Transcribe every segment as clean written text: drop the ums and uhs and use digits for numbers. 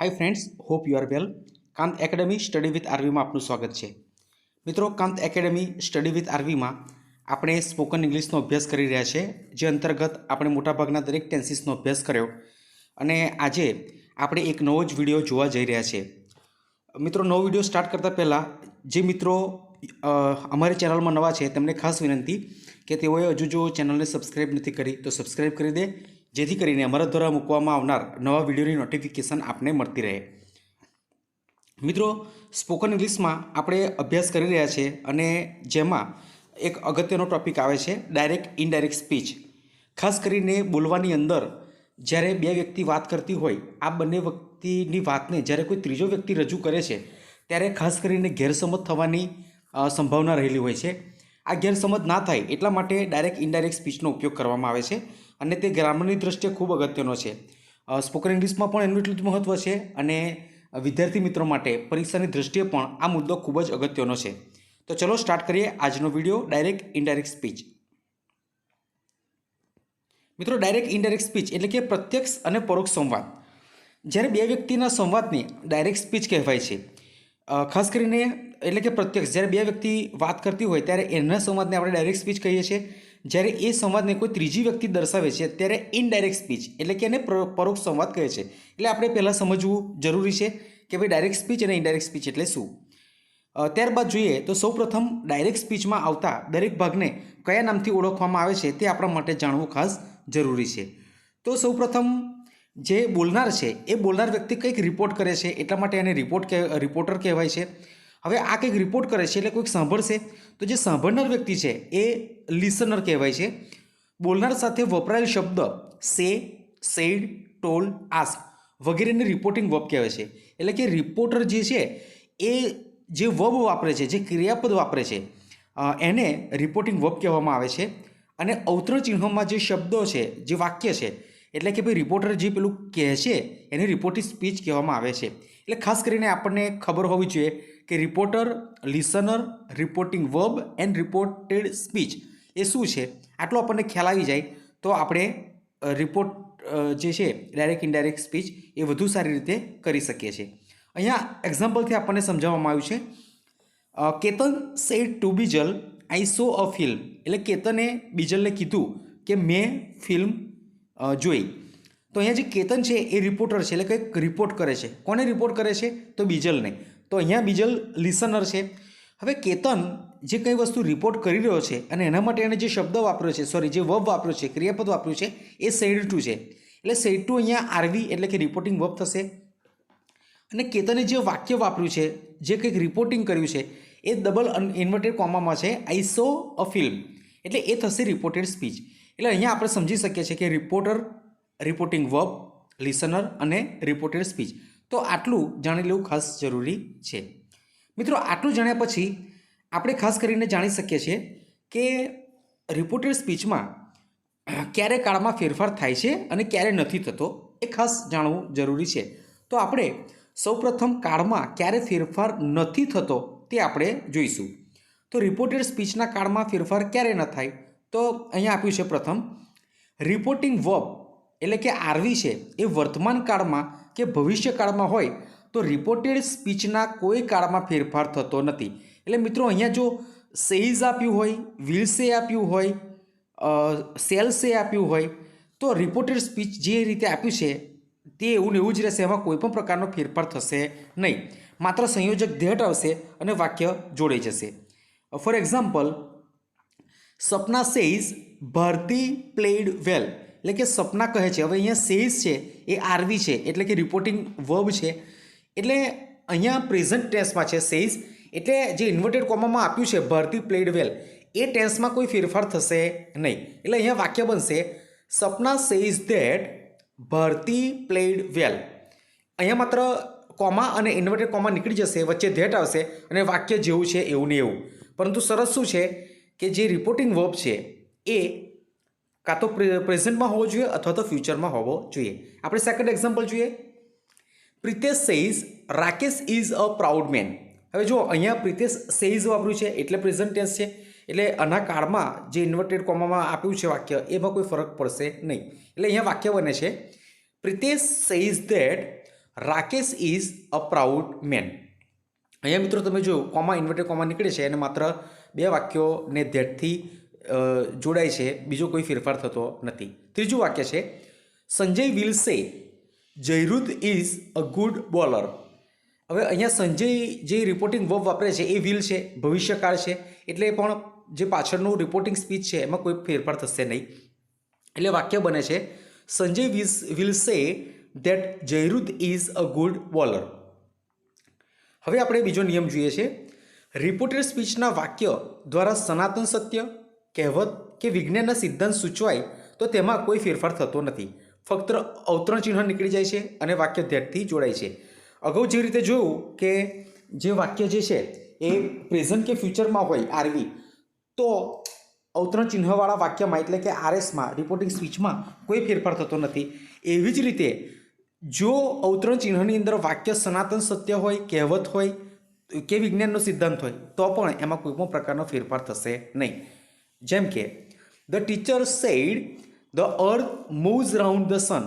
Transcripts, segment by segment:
Hi friends, hope you are well. Kant academy study with RV में आपનું સ્વાગત છે। મિત્રો, કાંત એકેડમી સ્ટડી વિથ આરવીમાં આપણે સ્પોકન ઇંગ્લિશનો અભ્યાસ કરી રહ્યા છીએ, જે અંતર્ગત આપણે મોટાભાગના દરેક ટેન્સીસનો અભ્યાસ કર્યો અને આજે આપણે એક નવો જ વિડીયો જોવા જઈ રહ્યા છીએ। મિત્રો, નવો વિડીયો સ્ટાર્ટ કરતાં પહેલાં જે મિત્રો અમારી ચેનલમાં નવા છે તેમને ખાસ વિનંતી કે તેઓએ હજુ જો ચેનલને સબસ્ક્રાઈબ નથી કરી તો સબસ્ક્રાઈબ કરી દે, જેથી કરીને અમારા દ્વારા મૂકવામાં આવનાર નવા વિડીયોની નોટિફિકેશન આપને મળતી રહે। મિત્રો, સ્પોકન ઇંગ્લિશમાં આપણે અભ્યાસ કરી રહ્યા છીએ અને જેમાં એક અગત્યનો ટૉપિક આવે છે ડાયરેક્ટ ઇનડાયરેક્ટ સ્પીચ। ખાસ કરીને બોલવાની અંદર જ્યારે બે વ્યક્તિ વાત કરતી હોય, આ બંને વ્યક્તિની વાતને જ્યારે કોઈ ત્રીજો વ્યક્તિ રજૂ કરે છે ત્યારે ખાસ કરીને ગેરસમજ થવાની સંભાવના રહેલી હોય છે। આ ગેરસમજ ના થાય એટલા માટે ડાયરેક્ટ ઇનડાયરેક્ટ સ્પીચનો ઉપયોગ કરવામાં આવે છે અને તે ગ્રામરની દૃષ્ટિએ ખૂબ અગત્યનો છે। સ્પોકન ઇંગ્લિશમાં પણ એનું એટલું જ મહત્ત્વ છે અને વિદ્યાર્થી મિત્રો માટે પરીક્ષાની દૃષ્ટિએ પણ આ મુદ્દો ખૂબ જ અગત્યનો છે। તો ચલો સ્ટાર્ટ કરીએ આજનો વિડીયો ડાયરેક્ટ ઇનડાયરેક્ટ સ્પીચ। મિત્રો, ડાયરેક્ટ ઇનડાયરેક્ટ સ્પીચ એટલે કે પ્રત્યક્ષ અને પરોક્ષ સંવાદ। જ્યારે બે વ્યક્તિના સંવાદને ડાયરેક્ટ સ્પીચ કહેવાય છે। ખાસ કરીને એટલે કે પ્રત્યક્ષ, જ્યારે બે વ્યક્તિ વાત કરતી હોય ત્યારે એના સંવાદને આપણે ડાયરેક્ટ સ્પીચ કહીએ છીએ। જ્યારે એ સંવાદને કોઈ ત્રીજી વ્યક્તિ દર્શાવે છે ત્યારે ઇનડાયરેક્ટ સ્પીચ એટલે કે એને પરોક્ષ સંવાદ કહે છે। એટલે આપણે પહેલાં સમજવું જરૂરી છે કે ભાઈ ડાયરેક્ટ સ્પીચ અને ઇનડાયરેક્ટ સ્પીચ એટલે શું। ત્યારબાદ જોઈએ તો સૌપ્રથમ ડાયરેક્ટ સ્પીચમાં આવતા દરેક ભાગને કયા નામથી ઓળખવામાં આવે છે તે આપણા માટે જાણવું ખાસ જરૂરી છે। તો સૌપ્રથમ જે બોલનાર છે એ બોલનાર વ્યક્તિ કંઈક રિપોર્ટ કરે છે, એટલા માટે એને રિપોર્ટર કહેવાય છે। હવે આ કંઈક રિપોર્ટ કરે છે એટલે કોઈક સાંભળશે, તો જે સાંભળનાર વ્યક્તિ છે એ લિસનર કહેવાય છે। બોલનાર સાથે વપરાયેલ શબ્દ સે, સેડ, ટોલ, આસ્ક વગેરેને રિપોર્ટિંગ વર્બ કહેવાય છે। એટલે કે રિપોર્ટર જે છે એ જે વર્બ વાપરે છે, જે ક્રિયાપદ વાપરે છે, એને રિપોર્ટિંગ વર્બ કહેવામાં આવે છે। અને અવતરણ ચિહ્નોમાં જે શબ્દો છે, જે વાક્ય છે, એટલે કે ભાઈ રિપોર્ટર જે પેલું કહે છે એને રિપોર્ટિંગ સ્પીચ કહેવામાં આવે છે। એટલે ખાસ કરીને આપણને ખબર હોવી જોઈએ કે reporter, listener, reporting verb and reported speech એ શું છે, આટલો આપણને ખ્યાલ આવી જાય તો આપણે રિપોર્ટ જે છે ડાયરેક્ટ ઇનડાયરેક્ટ સ્પીચ એ વધુ સારી રીતે કરી શકીએ છીએ। અહીંયા એક્ઝામ્પલથી આપણને સમજાવવામાં આવ્યું છે, Ketan said to Bijal I so a film. એટલે કેતને બીજલને કીધું કે મેં ફિલ્મ જોઈ। તો અહીંયા જે કેતન છે એ રિપોર્ટર છે, એટલે કંઈક રિપોર્ટ કરે છે। કોને રિપોર્ટ કરે છે? તો બીજલને। તો અહીંયા બીજલ લિસનર છે। હવે કેતન જે કંઈ વસ્તુ રિપોર્ટ કરી રહ્યો છે અને એના માટે એણે જે શબ્દ વાપર્યો છે, જે વર્બ વાપર્યો છે, ક્રિયાપદ વાપર્યું છે એ સેડ ટુ છે। એટલે સેડ ટુ અહીંયા આરવી એટલે કે રિપોર્ટિંગ વર્બ થશે। અને કેતને જે વાક્ય વાપર્યું છે, જે કંઈક રિપોર્ટિંગ કર્યું છે એ ડબલ ઇન્વર્ટેડ કોમામાં છે, આઈ સો અ ફિલ્મ, એટલે એ થશે રિપોર્ટેડ સ્પીચ। એટલે અહીંયા આપણે સમજી શકીએ છીએ કે રિપોર્ટર, રિપોર્ટિંગ વર્બ, લિસનર અને રિપોર્ટેડ સ્પીચ। તો આટલું જાણી લેવું ખાસ જરૂરી છે। મિત્રો, આટલું જાણ્યા પછી આપણે ખાસ કરીને જાણી શકીએ છીએ કે રિપોર્ટેડ સ્પીચમાં ક્યારે કાળમાં ફેરફાર થાય છે અને ક્યારે નથી થતો, એ ખાસ જાણવું જરૂરી છે। તો આપણે સૌપ્રથમ કાળમાં ક્યારે ફેરફાર નથી થતો તે આપણે જોઈશું। તો રિપોર્ટેડ સ્પીચના કાળમાં ફેરફાર ક્યારે ન થાય, તો અહીંયા આપ્યું છે પ્રથમ, રિપોર્ટિંગ વર્બ એટલે કે આરવી છે એ વર્તમાન કાળમાં કે ભવિષ્ય કાળમાં હોય તો રિપોર્ટેડ સ્પીચના કોઈ કાળમાં ફેરફાર થતો નથી। એટલે મિત્રો, અહીંયા જો સેઇઝ આપ્યું હોય, વિલ સે આપ્યું હોય, સેલ સે આપ્યું હોય તો રિપોર્ટેડ સ્પીચ જે રીતે આપ્યું છે તે એવું ને એવું જ રહેશે, એમાં કોઈ પણ પ્રકારનો ફેરફાર થશે નહીં, માત્ર સંયોજક ધેટ આવશે અને વાક્ય જોડાઈ જશે। For example, Sapna says Bharti played well, એટલે કે સપના કહે છે। હવે અહીંયા સેઇઝ છે એ આરવી છે એટલે કે રિપોર્ટિંગ વર્બ છે, એટલે અહીંયા પ્રેઝન્ટ ટેન્સમાં છે સેઇઝ, એટલે જે ઇન્વર્ટેડ કોમામાં આપ્યું છે ભારતી પ્લેડ વેલ એ ટેન્સમાં કોઈ ફેરફાર થશે નહીં। એટલે અહીંયા વાક્ય બનશે, Sapna says that Bharati played well. અહીંયા માત્ર કોમા અને ઇન્વર્ટેડ કોમા નીકળી જશે, વચ્ચે ધેટ આવશે અને વાક્ય જેવું છે એવું ને એવું। પરંતુ સરસ શું છે કે જે રિપોર્ટિંગ વર્બ છે એ કાં તો પ્રેઝન્ટમાં હોવો જોઈએ અથવા તો ફ્યુચરમાં હોવો જોઈએ। આપણે સેકન્ડ એક્ઝામ્પલ જોઈએ, Pritesh says Rakesh is a proud man. હવે જો અહીંયા પ્રિતેશ સેઇઝ વાપર્યું છે એટલે પ્રેઝન્ટ ટેન્સ છે, એટલે આના કાળમાં જે ઇન્વર્ટેડ કોમામાં આપ્યું છે વાક્ય એમાં કોઈ ફરક પડશે નહીં। એટલે અહીંયા વાક્ય બને છે, Pritesh says that Rakesh is a proud man. અહીંયા મિત્રો તમે જો કોમા ઇન્વર્ટેડ કોમા નીકળે છે અને માત્ર બે વાક્યોને ધેટથી જોડાય છે, બીજો કોઈ ફેરફાર થતો નથી. ત્રીજું વાક્ય છે Sanjay will say Jayrud is a good bowler. હવે અહીંયા સંજય જે રિપોર્ટિંગ વર્બ વાપરે છે એ વિલ છે, ભવિષ્યકાળ છે, એટલે પણ જે પાછળનું રિપોર્ટિંગ સ્પીચ છે એમાં કોઈ ફેરફાર થશે નહીં. એટલે વાક્ય બને છે Sanjay will say that Jayrud is a good bowler. હવે આપણે બીજો નિયમ જોઈએ છે. રિપોર્ટેડ સ્પીચના વાક્ય દ્વારા સનાતન સત્ય, કહેવત કે વિજ્ઞાનના સિદ્ધાંત સૂચવાય તો તેમાં કોઈ ફેરફાર થતો નથી. ફક્ત અવતરણ ચિહ્ન નીકળી જાય છે અને વાક્ય ધેટથી જોડાય છે. અગાઉ જે રીતે જોયું કે જે વાક્ય જે છે એ પ્રેઝન્ટ કે ફ્યુચરમાં હોય આરવી, તો અવતરણ ચિહ્નવાળા વાક્યમાં એટલે કે આરએસમાં રિપોર્ટિંગ સ્પીચમાં કોઈ ફેરફાર થતો નથી. એવી જ રીતે જો અવતરણ ચિહ્નની અંદર વાક્ય સનાતન સત્ય હોય, કહેવત હોય કે વિજ્ઞાનનો સિદ્ધાંત હોય તો પણ એમાં કોઈ પણ પ્રકારનો ફેરફાર થશે નહીં. જેમ કે the teacher said the earth moves round the sun.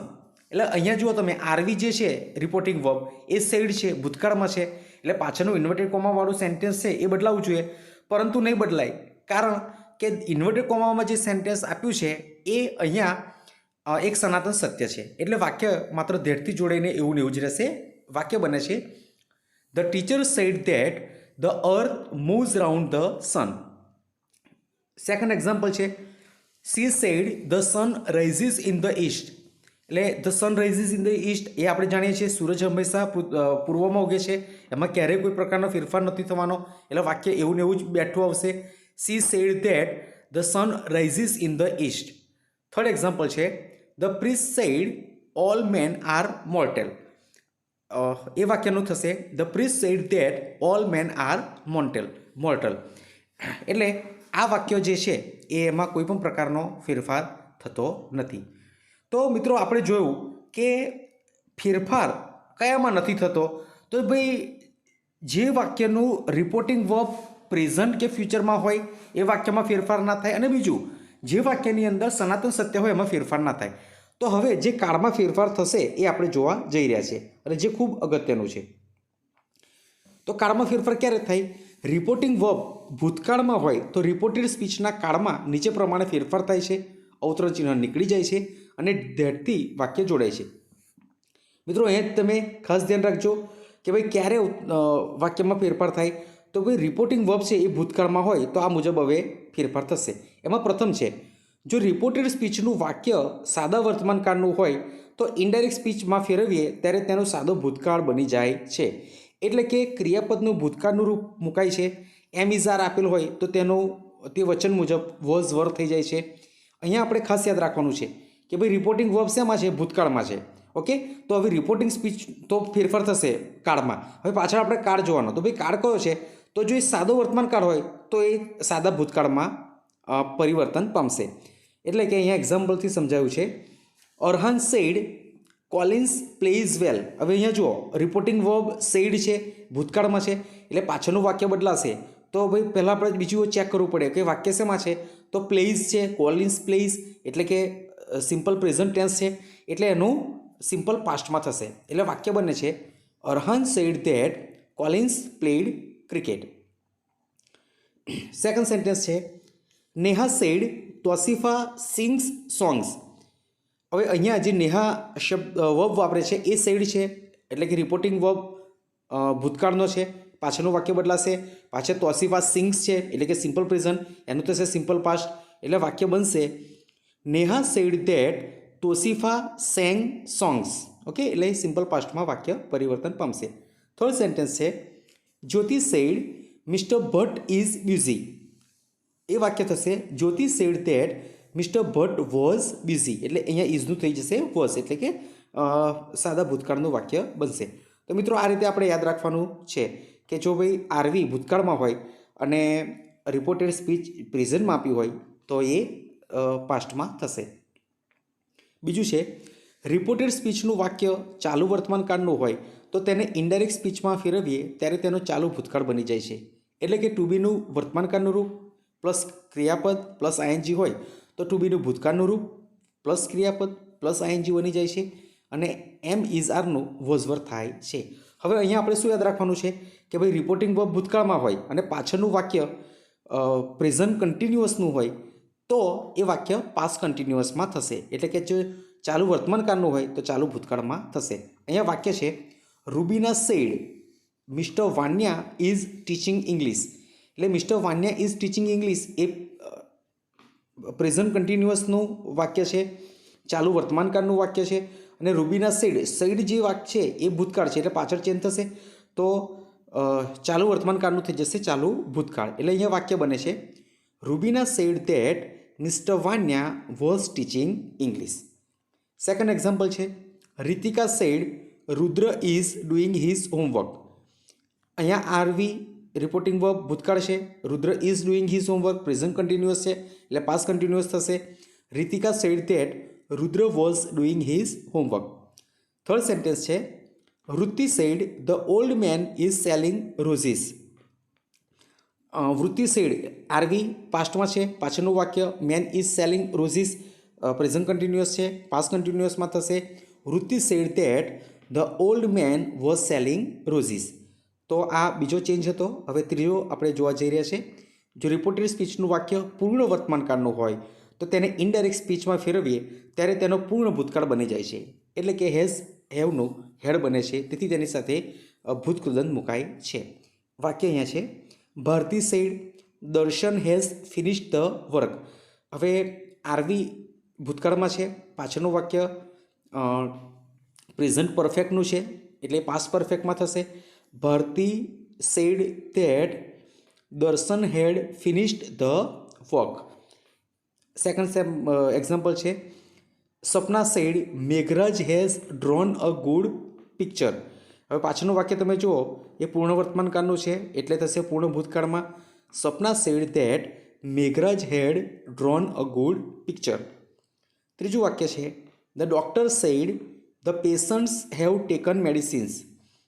એટલે અહીંયા જુઓ તમે આરવી જે છે રિપોર્ટિંગ વર્બ એ સેડ છે, ભૂતકાળમાં છે, એટલે પાછળનું ઇન્વર્ટેડ કોમાવાળું સેન્ટેન્સ છે એ બદલાવવું જોઈએ, પરંતુ નહીં બદલાય. કારણ કે ઇન્વર્ટેડ કોમામાં જે સેન્ટેન્સ આપ્યું છે એ અહીંયા એક સનાતન સત્ય છે, એટલે વાક્ય માત્ર ધેટથી જોડાઈને એવું ને એવું જ રહેશે. વાક્ય બને છે the teacher said that the earth moves round the sun. Second example છે she said the sun rises in the east. એટલે the sun rises in the east એ આપણે જાણીએ છીએ સૂરજ હંમેશા પૂર્વમાં ઉગે છે, એમાં ક્યારેય કોઈ પ્રકારનો ફેરફાર નથી થવાનો, એટલે વાક્ય એવું ને એવું જ બેઠું આવશે. She said that the sun rises in the east. Third example છે the priest said all men are mortal. એ વાક્યનું થશે the priest said that all men are mortal. એટલે આ વાક્ય જે છે એ એમાં કોઈ પણ પ્રકારનો ફેરફાર થતો નથી. તો મિત્રો આપણે જોયું કે ફેરફાર કયામાં નથી થતો, તો ભાઈ જે વાક્યનું રિપોર્ટિંગ વર્બ પ્રેઝન્ટ કે ફ્યુચરમાં હોય એ વાક્યમાં ફેરફાર ના થાય, અને બીજું જે વાક્યની અંદર સનાતન સત્ય હોય એમાં ફેરફાર ના થાય. તો હવે જે કાળમાં ફેરફાર થશે એ આપણે જોવા જઈ રહ્યા છે અને જે ખૂબ અગત્યનું છે. તો કાળમાં ફેરફાર ક્યારે થાય? રિપોર્ટિંગ વર્બ ભૂતકાળમાં હોય તો રિપોર્ટેડ સ્પીચના કાળમાં નીચે પ્રમાણે ફેરફાર થાય છે, અવતરણ ચિહ્ન નીકળી જાય છે અને ધેટથી વાક્ય જોડાય છે. મિત્રો અહીંયા તમે ખાસ ધ્યાન રાખજો કે ભાઈ ક્યારે વાક્યમાં ફેરફાર થાય. તો ભાઈ રિપોર્ટિંગ વર્બ છે એ ભૂતકાળમાં હોય તો આ મુજબ હવે ફેરફાર થશે. એમાં પ્રથમ છે જો રિપોર્ટેડ સ્પીચનું વાક્ય સાદા વર્તમાનકાળનું હોય તો ઇનડાયરેક્ટ સ્પીચમાં ફેરવીએ ત્યારે તેનો સાદો ભૂતકાળ બની જાય છે. એટલે કે ક્રિયાપદનું ભૂતકાળનું રૂપ મુકાય છે. એમ ઇઝ આર આપેલ હોય તો તે વચન મુજબ વોઝ વર થઈ જાય છે. અહીંયા આપણે ખાસ યાદ રાખવાનું છે કે ભાઈ રિપોર્ટિંગ વર્બ શેમાં છે? ભૂતકાળમાં છે. ઓકે, તો હવે રિપોર્ટિંગ સ્પીચ તો ફેરફાર થશે કાળમાં. હવે પાછળ આપણે કાળ જોવાનો, તો ભાઈ કાળ કયો છે? તો જો એ સાદો વર્તમાન કાળ હોય તો એ સાદા ભૂતકાળમાં પરિવર્તન પામશે. એટલે કે અહીંયા એક્ઝામ્પલથી સમજાયું છે અરહાન સેડ કોલિન્સ પ્લેઇઝ વેલ. હવે અહીંયા જુઓ રિપોર્ટિંગ વર્બ સેડ છે, ભૂતકાળમાં છે, એટલે પાછળનું વાક્ય બદલાશે. તો ભાઈ પહેલાં આપણે બીજું ચેક કરવું પડે કે વાક્ય શેમાં છે? તો પ્લેઇઝ છે, કોલિન્સ પ્લેઇઝ એટલે કે સિમ્પલ પ્રેઝન્ટ ટેન્સ છે, એટલે એનું સિમ્પલ પાસ્ટમાં થશે. એટલે વાક્ય બને છે Arhaan said that Collins played cricket. Second sentence છે નેહા સેડ તોસિફા સિંગ્સ સોંગ્સ. હવે અહીંયા જે નેહા શબ્દ વર્બ વાપરે છે એ સેડ છે, એટલે કે રિપોર્ટિંગ વર્બ ભૂતકાળનો છે, પાછળનું વાક્ય બદલાશે. પાછળ તોસિફા સિંગ્સ છે એટલે કે સિમ્પલ પ્રેઝન્ટ, એનું થશે સિમ્પલ પાસ્ટ. એટલે વાક્ય બનશે Neha said that Tosifa sang songs. Okay, એટલે સિમ્પલ પાસ્ટમાં વાક્ય પરિવર્તન પામશે. થર્ડ સેન્ટેન્સ છે Jyoti said mister Bhatt is busy. એ વાક્ય થશે Jyoti said that mister Bhatt was busy. એટલે અહીંયા ઇઝનું થઈ જશે વોઝ, એટલે કે સાદા ભૂતકાળનું વાક્ય બનશે. તો મિત્રો આ રીતે આપણે યાદ રાખવાનું છે કે જો ભાઈ આરવી ભૂતકાળમાં હોય અને રિપોર્ટેડ સ્પીચ પ્રેઝન્ટમાં આપી હોય તો એ પાસ્ટમાં થશે. બીજું છે રિપોર્ટેડ સ્પીચનું વાક્ય ચાલુ વર્તમાનકાળનું હોય તો તેને ઇનડાયરેક્ટ સ્પીચમાં ફેરવીએ ત્યારે તેનો ચાલુ ભૂતકાળ બની જાય છે. એટલે કે ટુ બીનું વર્તમાનકાળનું રૂપ પ્લસ ક્રિયાપદ પ્લસ આઈએનજી હોય તો ટુ બીનું ભૂતકાળનું રૂપ પ્લસ ક્રિયાપદ પ્લસ આઈએનજી બની જાય છે. અને એમ ઇઝ આરનું વોઝ વર થાય છે. હવે અહીંયા આપણે શું યાદ રાખવાનું છે કે ભાઈ રિપોર્ટિંગ વર્બ ભૂતકાળમાં હોય અને પાછળનું વાક્ય પ્રેઝન્ટ કન્ટિન્યુઅસનું હોય તો એ વાક્ય પાસ્ટ કન્ટિન્યુઅસમાં થશે. એટલે કે જો ચાલુ વર્તમાનકાળનું હોય તો ચાલુ ભૂતકાળમાં થશે. અહીંયા વાક્ય છે Rubina said mister Vanya is teaching English. એટલે mister Vanya is teaching English એ પ્રેઝન્ટ કન્ટિન્યુઅસનું વાક્ય છે, ચાલુ વર્તમાનકાળનું વાક્ય છે. અને રૂબીના સેડ જે વાક્ય છે એ ભૂતકાળ છે એટલે પાછળ ચેન્જ થશે તો ચાલુ વર્તમાનકાળનું થઈ જશે ચાલુ ભૂતકાળ. એટલે અહીંયા વાક્ય બને છે Rubina said that mister Vanya was teaching English. Second example છે Ritika said Rudra is doing his homework. અહીંયા આરવી રિપોર્ટિંગ વર્બ ભૂતકાળ છે, Rudra is doing his homework present continuous છે એટલે પાસ્ટ કન્ટિન્યુઅસ થશે. Ritika said that Rudra was doing his homework. Third sentence છે Vritti said the old man is selling roses. Vritti said R V પાસ્ટમાં છે, પાછળનું વાક્ય man is selling roses present continuous છે, past કન્ટિન્યુઅસમાં થશે. વૃત્તિ sad that the old man was selling roses. તો આ બીજો ચેન્જ હતો. હવે ત્રીજો આપણે જોવા જઈ રહ્યા છે. જો રિપોર્ટેડ સ્પીચનું વાક્ય પૂર્ણ વર્તમાનકાળનું હોય તો તેને ઇનડાયરેક્ટ સ્પીચમાં ફેરવીએ ત્યારે તેનો પૂર્ણ ભૂતકાળ બની જાય છે. એટલે કે હેઝ હેવનું હેડ બને છે, તેથી તેની સાથે ભૂતકૃદંત મુકાય છે. વાક્ય અહીંયા છે ભારતી સેડ દર્શન હેઝ ફિનિશ ધ વર્ક. હવે આરવી ભૂતકાળમાં છે, પાછળનું વાક્ય પ્રેઝન્ટ પરફેક્ટનું છે એટલે પાસ્ટ પરફેક્ટમાં થશે. Bharati said that Darshan had finished the work. Second example છે Sapna said Meghraj has drawn a good picture. હવે પાછળનું વાક્ય તમે જુઓ એ પૂર્ણ વર્તમાનકાળનું છે એટલે થશે પૂર્ણ ભૂતકાળમાં. Sapna said that Meghraj had drawn a good picture. ત્રીજું વાક્ય છે the doctor said the patients have taken medicines.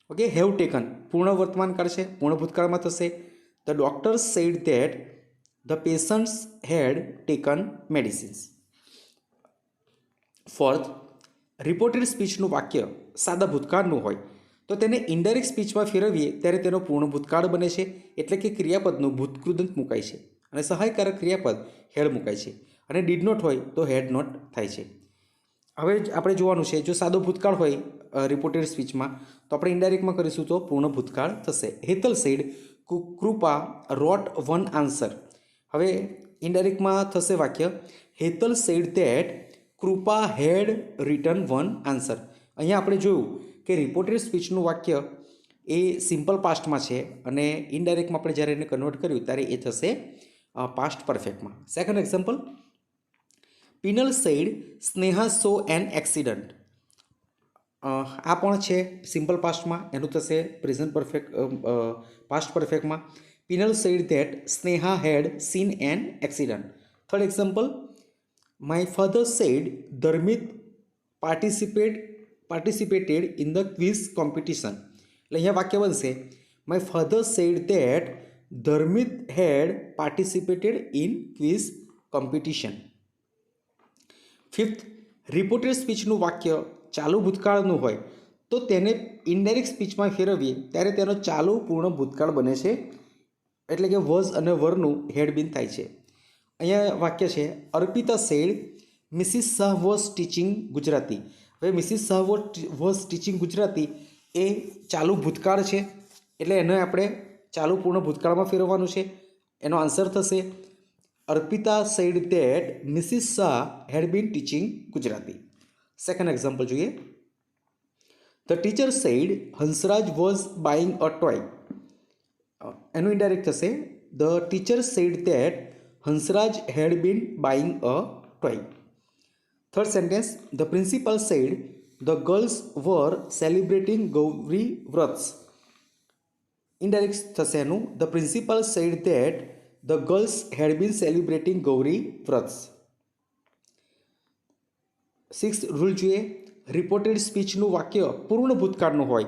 Okay, have taken પૂર્ણ વર્તમાનકાળ છે, પૂર્ણ ભૂતકાળમાં થશે. The doctor said that the patients had taken medicines. Fourth, reported સ્પીચનું વાક્ય સાદા ભૂતકાળનું હોય તો તેને ઇનડાયરેક્ટ સ્પીચમાં ફેરવીએ ત્યારે તેનો પૂર્ણ ભૂતકાળ બને છે. એટલે કે ક્રિયાપદનું ભૂતકૃદંત મુકાય છે અને સહાયકારક ક્રિયાપદ હેડ મુકાય છે. અને ડીડ નોટ હોય તો હેડ નોટ થાય છે. હવે આપણે જોવાનું છે જો સાદો ભૂતકાળ હોય રિપોર્ટેડ સ્પીચમાં તો આપણે ઇનડાયરેક્ટમાં કરીશું તો પૂર્ણ ભૂતકાળ થશે. Hetal said Krupa wrote one answer. હવે ઇનડાયરેક્ટમાં થશે વાક્ય Hetal said that Krupa had written one answer. અહીંયા આપણે જોયું કે રિપોર્ટેડ સ્પીચનું વાક્ય એ સિમ્પલ પાસ્ટમાં છે અને ઇનડાયરેક્ટમાં આપણે જ્યારે એને કન્વર્ટ કર્યું ત્યારે એ થશે પાસ્ટ પરફેક્ટમાં. Second example Pinal said Sneha saw an accident. આ પણ છે સિમ્પલ પાસ્ટમાં, એનું થશે પ્રેઝન્ટ પરફેક્ટ પાસ્ટ પરફેક્ટમાં. Pinal said that Sneha had seen an accident. Third example my father said Dharmit participated in the quiz competition. એટલે અહીંયા વાક્ય બનશે my father said that Dharmit had participated in quiz competition. Fifth, reported સ્પીચનું વાક્ય ચાલુ ભૂતકાળનું હોય તો તેને ઇનડાયરેક્ટ સ્પીચમાં ફેરવીએ ત્યારે તેનો ચાલુ પૂર્ણ ભૂતકાળ બને છે. એટલે કે વોઝ અને વરનું હેડબીન થાય છે. અહીંયા વાક્ય છે Arpita said Mrs Shah was teaching Gujarati. હવે Mrs Shah was teaching Gujarati એ ચાલુ ભૂતકાળ છે એટલે એને આપણે ચાલુ પૂર્ણ ભૂતકાળમાં ફેરવવાનું છે. એનો આન્સર થશે Arpita said that Mrs Shah had been teaching Gujarati. Second example જોઈએ the teacher said Hansraj was buying a toy. એનું ઇનડાયરેક્ટ થશે the teacher said that Hansraj had been buying a toy. Third sentence the principal said the girls were celebrating Gauri vrats. Indirect થશે એનું the principal said that the girls had been celebrating Gauri vrats. Sixth rule જોઈએ reported સ્પીચનું વાક્ય પૂર્ણ ભૂતકાળનું હોય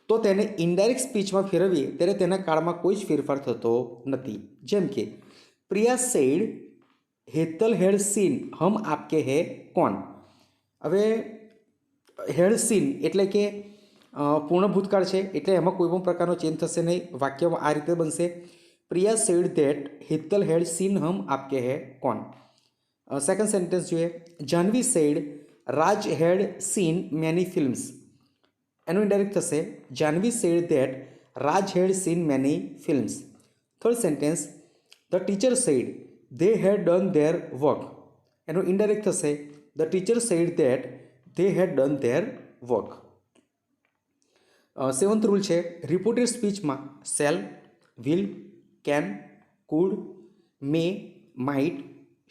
તો તેને indirect સ્પીચમાં ફેરવીએ ત્યારે તેના કાળમાં કોઈ જ ફેરફાર થતો નથી. જેમ કે Priya said Hetal had seen Hum Aapke Hain Koun. હવે હેડ સીન એટલે કે પૂર્ણ ભૂતકાળ છે, એટલે એમાં કોઈ પણ પ્રકારનો ચેન્જ થશે નહીં. વાક્યમાં આ રીતે બનશે, Priya said that Hital had seen Hum Aapke Hain Koun. Second sentence જોઈએ, Jahnavi said Raj had seen many films. એનું ઇન્ડાયરેક્ટ થશે, Jahnavi said that Raj had seen many films. Third sentence, the teacher said they had done their work. એનું ઇન્ડાયરેક્ટ થશે, the teacher said that they had done their work. Seventh rule છે, reported સ્પીચમાં shall, will, can, could, may, might,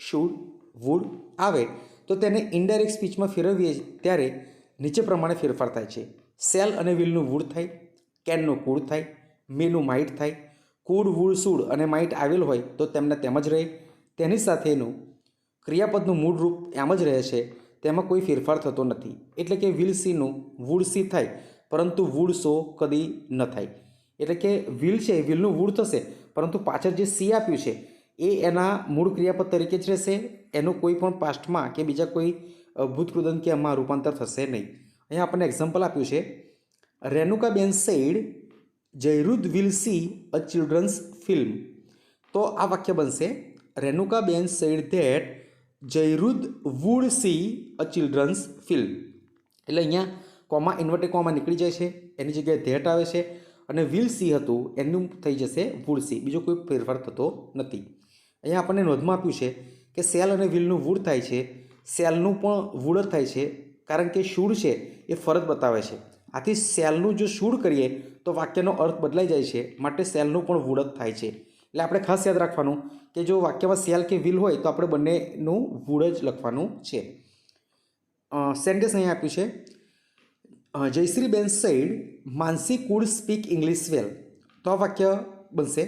should, would આવે તો તેને indirect સ્પીચમાં ફેરવીએ ત્યારે નીચે પ્રમાણે ફેરફાર થાય છે. શેલ અને વિલનું વુડ થાય, કેનનું કુડ થાય, મેનું માઇટ થાય, કુડ, વુડ, શુડ અને માઇટ આવેલ હોય તો તેમને તેમ જ રહે. તેની સાથેનું ક્રિયાપદનું મૂળ રૂપ એમ જ રહે છે, તેમાં કોઈ ફેરફાર થતો નથી. એટલે કે વિલ સીનું વુડ સી થાય, પરંતુ વુડ સો કદી ન થાય. એટલે કે વિલ છે, વિલનું વુડ થશે, પરંતુ પાછળ જે સી આપ્યું છે એ એના મૂળ ક્રિયાપદ તરીકે જ રહેશે. એનું કોઈ પણ પાસ્ટમાં કે બીજા કોઈ ભૂતકૃદંત કે એમાં રૂપાંતર થશે નહીં. અહીંયા આપણને એક્ઝામ્પલ આપ્યું છે, Renukaben said Jayrud will see a children's film. તો આ વાક્ય બનશે, Renukaben said that Jayrud would see a children's film. એટલે અહીંયા કોમા ઇન્વર્ટેડ કોમા નીકળી જાય છે, એની જગ્યાએ ધેટ આવે છે અને વિલ સી હતું એનું થઈ જશે વુડ સી. બીજો કોઈ ફેરફાર થતો નથી. અહીંયા આપણને નોંધમાં આપ્યું છે કે સેલ અને વિલનું વુડ થાય છે, સેલનું પણ વુડ જ થાય છે, કારણ કે શુડ છે એ ફરજ બતાવે છે. આથી સેલનું જો શુડ કરીએ તો વાક્યનો અર્થ બદલાઈ જાય છે, માટે સેલનું પણ વુડ જ થાય છે. એટલે આપણે ખાસ યાદ રાખવાનું કે જો વાક્યમાં સેલ કે વિલ હોય તો આપણે બંનેનું વુડ જ લખવાનું છે. સેન્ટેન્સ અહીંયા આપ્યું છે, Jayshreeben said Mansi could speak English well. તો આ વાક્ય બનશે,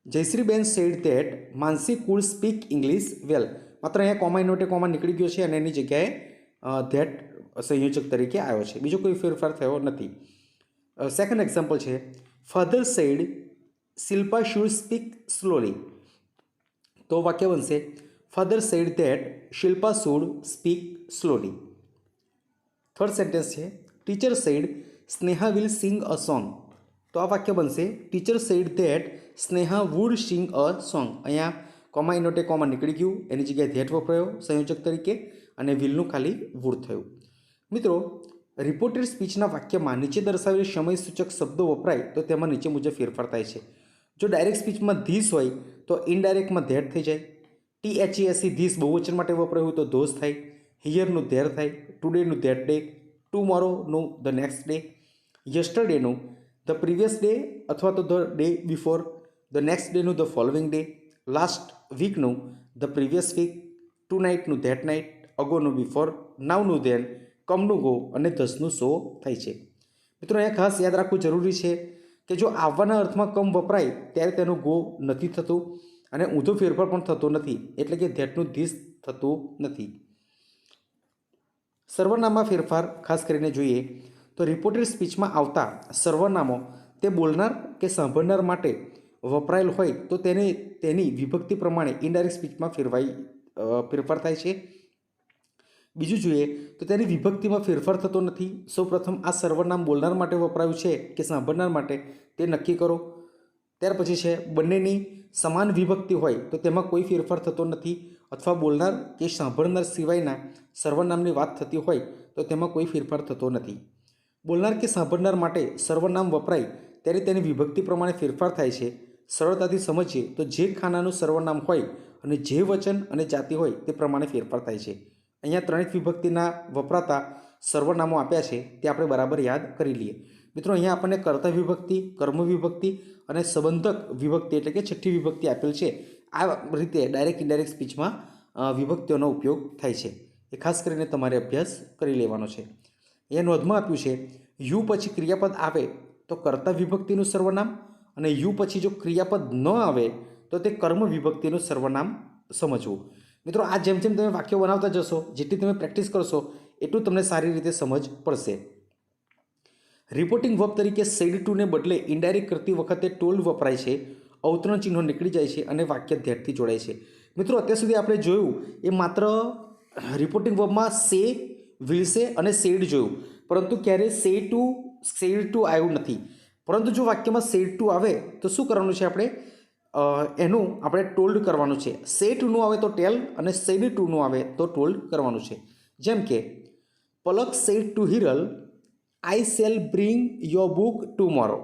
Jayshreeben said that Mansi could speak English well. માત્ર અહીંયા કોમા ઇન્વર્ટેડ કોમા નીકળી ગયો છે અને એની જગ્યાએ ધેટ સંયોજક તરીકે આવ્યો છે. બીજો કોઈ ફેરફાર થયો નથી. સેકન્ડ એક્ઝામ્પલ છે, father said Shilpa should speak slowly. તો વાક્ય બનશે, father said that Shilpa should speak slowly. Third sentence છે, teacher said Sneha will sing a song. તો આ વાક્ય બનશે, teacher said that Sneha would sing a song. અહીંયા કોમા ઇન્વર્ટેડ કોમા નીકળી ગયું, એની જગ્યાએ ધેટ વપરાયો સંયોજક તરીકે અને વિલનું ખાલી વુડ થયું. મિત્રો, રિપોર્ટેડ સ્પીચના વાક્યમાં નીચે દર્શાવેલ સમય સૂચક શબ્દો વપરાય તો તેમાં નીચે મુજબ ફેરફાર થાય છે. જો ડાયરેક્ટ સ્પીચમાં ધીસ હોય તો ઇનડાયરેક્ટમાં ધેટ થઈ જાય. THESE ધીસ બહુવચન માટે વપરાયું હોય તો ધોસ થાય, હિયરનું ધેર થાય, ટુડેનું ધેટ ડે, ટુમોરોનું ધ નેક્સ્ટ ડે, યસ્ટરડેનું ધ પ્રીવિયસ ડે અથવા તો the day before, the next ડેનું ધ ફોલોવિંગ ડે, લાસ્ટ વીકનું ધ પ્રીવિયસ વીક, ટુ નાઇટનું ધેટ નાઇટ, અગોનું બિફોર, નાવનું ધેન, કમનું ગો અને ધસનું સો થાય છે. મિત્રો, અહીંયા ખાસ યાદ રાખવું જરૂરી છે કે જો આવવાના અર્થમાં કમ વપરાય ત્યારે તેનું ગો નથી થતું અને ઊંધો ફેરફાર પણ થતો નથી, એટલે કે ધેટનું ધીસ થતું નથી. સર્વનામમાં ફેરફાર ખાસ કરીને જોઈએ તો રિપોર્ટેડ સ્પીચમાં આવતા સર્વનામો તે બોલનાર કે સાંભળનાર માટે વપરાયેલ હોય તો તેની વિભક્તિ પ્રમાણે ઇનડાયરેક્ટ સ્પીચમાં ફેરફાર થાય છે. બીજું જોઈએ તો તેની વિભક્તિમાં ફેરફાર થતો નથી. સૌપ્રથમ આ સર્વનામ બોલનાર માટે વપરાયું છે કે સાંભળનાર માટે તે નક્કી કરો. ત્યાર પછી છે, બંનેની સમાન વિભક્તિ હોય તો તેમાં કોઈ ફેરફાર થતો નથી, અથવા બોલનાર કે સાંભળનાર સિવાયના સર્વનામની વાત થતી હોય તો તેમાં કોઈ ફેરફાર થતો નથી. બોલનાર કે સાંભળનાર માટે સર્વનામ વપરાય ત્યારે તેની વિભક્તિ પ્રમાણે ફેરફાર થાય છે. સરળતાથી સમજીએ તો જે ખાનાનું સર્વનામ હોય અને જે વચન અને જાતિ હોય તે પ્રમાણે ફેરફાર થાય છે. અહીંયા ત્રણેક વિભક્તિના વપરાતા સર્વનામો આપ્યા છે તે આપણે બરાબર યાદ કરી લઈએ. મિત્રો, અહીંયા આપણને કર્તા વિભક્તિ, કર્મ વિભક્તિ અને સંબંધક વિભક્તિ એટલે કે છઠ્ઠી વિભક્તિ આપેલ છે. આ રીતે ડાયરેક્ટ ઇનડાયરેક્ટ સ્પીચમાં વિભક્તિઓનો ઉપયોગ થાય છે. એ ખાસ કરીને તમારે અભ્યાસ કરી લેવાનો છે. એ નોંધમાં આપ્યું છે, યુ પછી ક્રિયાપદ આવે તો કર્તા વિભક્તિનું સર્વનામ અને યુ પછી જો ક્રિયાપદ ન આવે તો તે કર્મ વિભક્તિનું સર્વનામ સમજવું. મિત્રો, આ જેમ જેમ તમે વાક્યો બનાવતા જશો, જેટલી તમે પ્રેક્ટિસ કરશો એટલું તમને સારી રીતે સમજ પડશે. રિપોર્ટિંગ વર્બ તરીકે સેડ ટુને બદલે ઇનડાયરેક્ટ કરતી વખતે ટોલ્ડ વપરાય છે, અવતરણ ચિહ્નો નીકળી જાય છે અને વાક્ય ધેટથી જોડાય છે. મિત્રો, અત્યાર સુધી આપણે જોયું એ માત્ર રિપોર્ટિંગ વર્બમાં સે, વિલસે અને સેડ જોયું. પરંતુ ક્યારેય સેડ ટુ આવ્યું નથી. પરંતુ જો વાક્યમાં સેડ ટુ આવે તો શું કરવાનું છે આપણે? એનું આપણે ટોલ્ડ કરવાનું છે. સે ટુનું આવે તો ટેલ અને સેડ ટુનું આવે તો ટોલ્ડ કરવાનું છે. જેમ કે Palak said to Hiral, I shall bring your book tomorrow.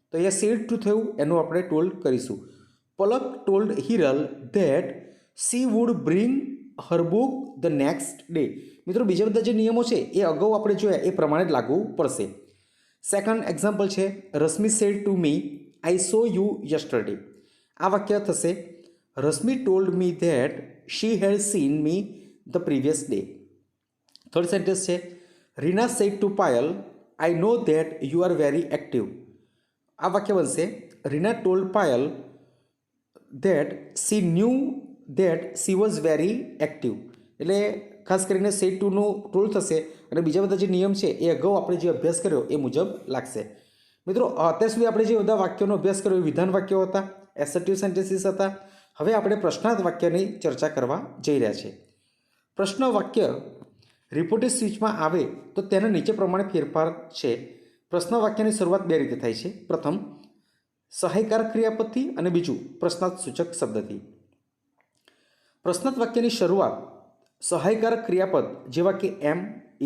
તો અહીંયા સેડ ટુ થયું, એનું આપણે ટોલ્ડ કરીશું. Palak told Hiral that she would bring her book the next day. મિત્રો બીજા બધા જે નિયમો છે એ અગાઉ આપણે જોયા એ પ્રમાણે જ લાગુ પડશે. સેકન્ડ એક્ઝામ્પલ છે Rashmi said to me I saw you yesterday. આ વાક્ય થશે Rashmi told me that she had seen me the previous day. Third sentence છે Reena said to Payal I know that you are very active. આ વાક્ય બનશે Reena told Payal that she knew that she was very active. એટલે ખાસ કરીને સેડ ટુનું ટોલ્ડ થશે અને બીજા બધા જે નિયમ છે એ અગાઉ આપણે જે અભ્યાસ કર્યો એ મુજબ લાગશે. મિત્રો અત્યાર સુધી આપણે જે બધા વાક્યોનો અભ્યાસ કર્યો એ વિધાન વાક્યો હતા, એસર્ટિવ સેન્ટેન્સીસ હતા. હવે આપણે પ્રશ્નાર્થ વાક્યની ચર્ચા કરવા જઈ રહ્યા છીએ. પ્રશ્ન વાક્ય રિપોર્ટેડ સ્પીચમાં આવે તો તેના નીચે પ્રમાણે ફેરફાર છે. પ્રશ્ન વાક્યની શરૂઆત બે રીતે થાય છે. પ્રથમ સહાયકારક ક્રિયાપદથી અને બીજું પ્રશ્નાર્થ સૂચક શબ્દથી. પ્રશ્નાર્થ વાક્યની શરૂઆત સહાયકારક ક્રિયાપદ જેવા કે am,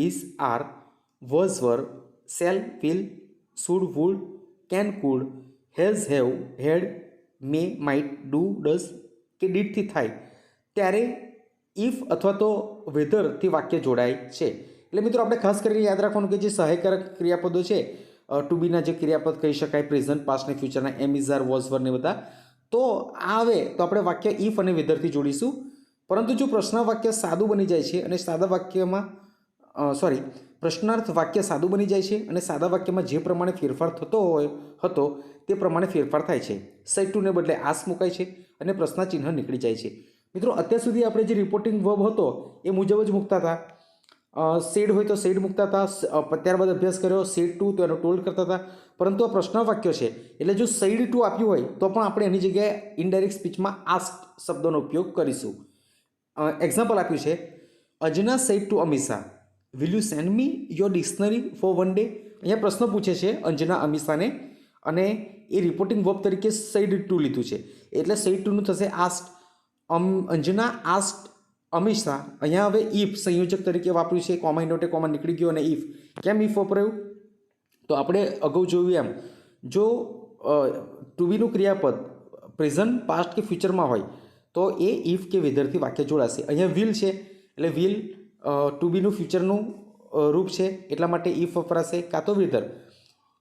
is, are, was, were, shall, will, should, would, can, could, has, have, had, may, might, do, does કે ડીડથી થાય ત્યારે ઇફ અથવા તો વેધરથી વાક્ય જોડાય છે. એટલે મિત્રો આપણે ખાસ કરીને યાદ રાખવાનું કે જે સહાયકારક ક્રિયાપદો છે ટુ બીના જે ક્રિયાપદ કહી શકાય પ્રેઝન્ટ, પાસ્ટ અને ફ્યુચરના એમ, ઇઝ, આર, વોઝ, વર ને બધા તો આવે તો આપણે વાક્ય ઇફ અને વેધરથી જોડીશું. પરંતુ જો પ્રશ્ન વાક્ય સાદું બની જાય છે અને સાદા વાક્યમાં પ્રશ્નાર્થ વાક્ય સાદું બની જાય છે અને સાદા વાક્યમાં જે પ્રમાણે ફેરફાર થતો હતો તે પ્રમાણે ફેરફાર થાય છે. સેડ ટુને બદલે આસ મુકાય છે અને પ્રશ્ન ચિહ્ન નીકળી જાય છે. મિત્રો અત્યાર સુધી આપણે જે રિપોર્ટિંગ વર્બ હતો એ મુજબ જ મૂકતા હતા. સેડ હોય તો સેડ મૂકતા હતા, ત્યારબાદ અભ્યાસ કર્યો સેડ ટુ તો એનો ટોલ્ડ કરતા હતા. પરંતુ આ પ્રશ્ન વાક્ય છે એટલે જો સેડ ટુ આપ્યું હોય તો પણ આપણે એની જગ્યાએ ઇનડાયરેક્ટ સ્પીચમાં આસ્ક શબ્દનો ઉપયોગ કરીશું. એક્ઝામ્પલ આપ્યું છે Anjana said to Amisha will you send me your dictionary for one day. અહીંયા પ્રશ્ન પૂછે છે અંજના અમીષાને અને એ રિપોર્ટિંગ વર્બ તરીકે સેડ ટુ લીધું છે એટલે સેડ ટુનું થશે આસ્ક. અંજના આસ્ક અમીષા. અહીંયા હવે ઇફ સંયોજક તરીકે વાપર્યું છે, કોમા ઇનોટે કોમા નીકળી ગયો અને ઇફ. કેમ ઇફ વપરાયું? તો આપણે અગાઉ જોયું એમ જો ટુ બીનું ક્રિયાપદ પ્રેઝન્ટ, પાસ્ટ કે ફ્યુચરમાં હોય તો એ ઇફ કે વેધરથી વાક્ય જોડાશે. અહીંયા વિલ છે એટલે વિલ ટુ બીનું ફ્યુચરનું રૂપ છે એટલા માટે ઇફ વપરાશે કાં તો whether.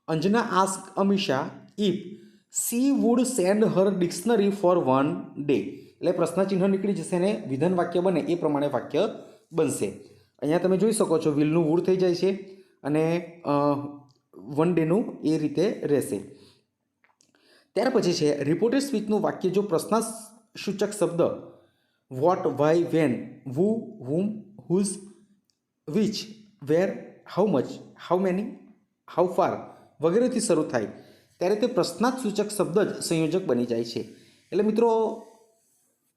Anjana ask Amisha if she would send her dictionary for one day. એટલે પ્રશ્ન ચિહ્ન નીકળી જશે અને વિધાન વાક્ય બને એ પ્રમાણે વાક્ય બનશે. અહીંયા તમે જોઈ શકો છો વિલનું વુડ થઈ જાય છે અને વન ડેનું એ રીતે રહેશે. ત્યાર પછી છે રિપોર્ટેડ સ્પીચનું વાક્ય જો પ્રશ્નાસૂચક શબ્દ what, why, when, who, whom, whose, which, where, how much, how many, how far વગેરેથી શરૂ થાય ત્યારે તે પ્રશ્નાર્થસૂચક શબ્દ જ સંયોજક બની જાય છે. એટલે મિત્રો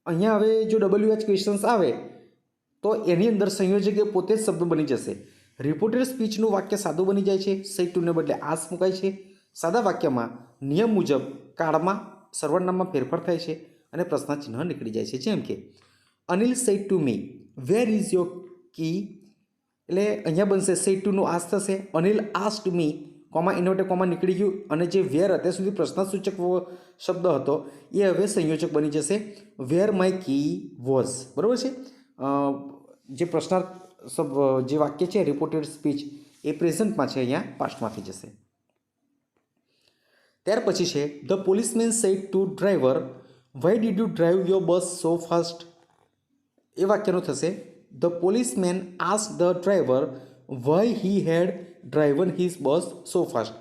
અહીંયા હવે જો WH ક્વેશ્ચન્સ આવે તો એની અંદર સંયોજક એ પોતે જ શબ્દ બની જશે. રિપોર્ટેડ સ્પીચનું વાક્ય સાદું બની જાય છે, સેડ ટુને બદલે આસ મુકાય છે. સાદા વાક્યમાં નિયમ મુજબ કાળમાં સર્વનામમાં ફેરફાર થાય છે અને પ્રશ્ન ચિહ્ન નીકળી જાય છે. જેમ કે Anil said to me where is your key. એટલે અહીંયા બનશે સેડ ટુનું આસ થશે. Anil asked me comma inverted comma નીકળી ગયું અને જે વેર અત્યાર સુધી પ્રશ્નાસૂચક શબ્દ હતો એ હવે સંયોજક બની જશે વેર માય કી વોઝ. બરાબર છે. જે પ્રશ્નાર્થ જે વાક્ય છે રિપોર્ટેડ સ્પીચ એ પ્રેઝન્ટમાં છે, અહીંયા પાસ્ટમાંથી જશે. ત્યાર પછી છે the policeman said to driver why did you drive your bus so fast. એ વાક્યનું થશે the policeman ask the driver why he had driven his bus so fast.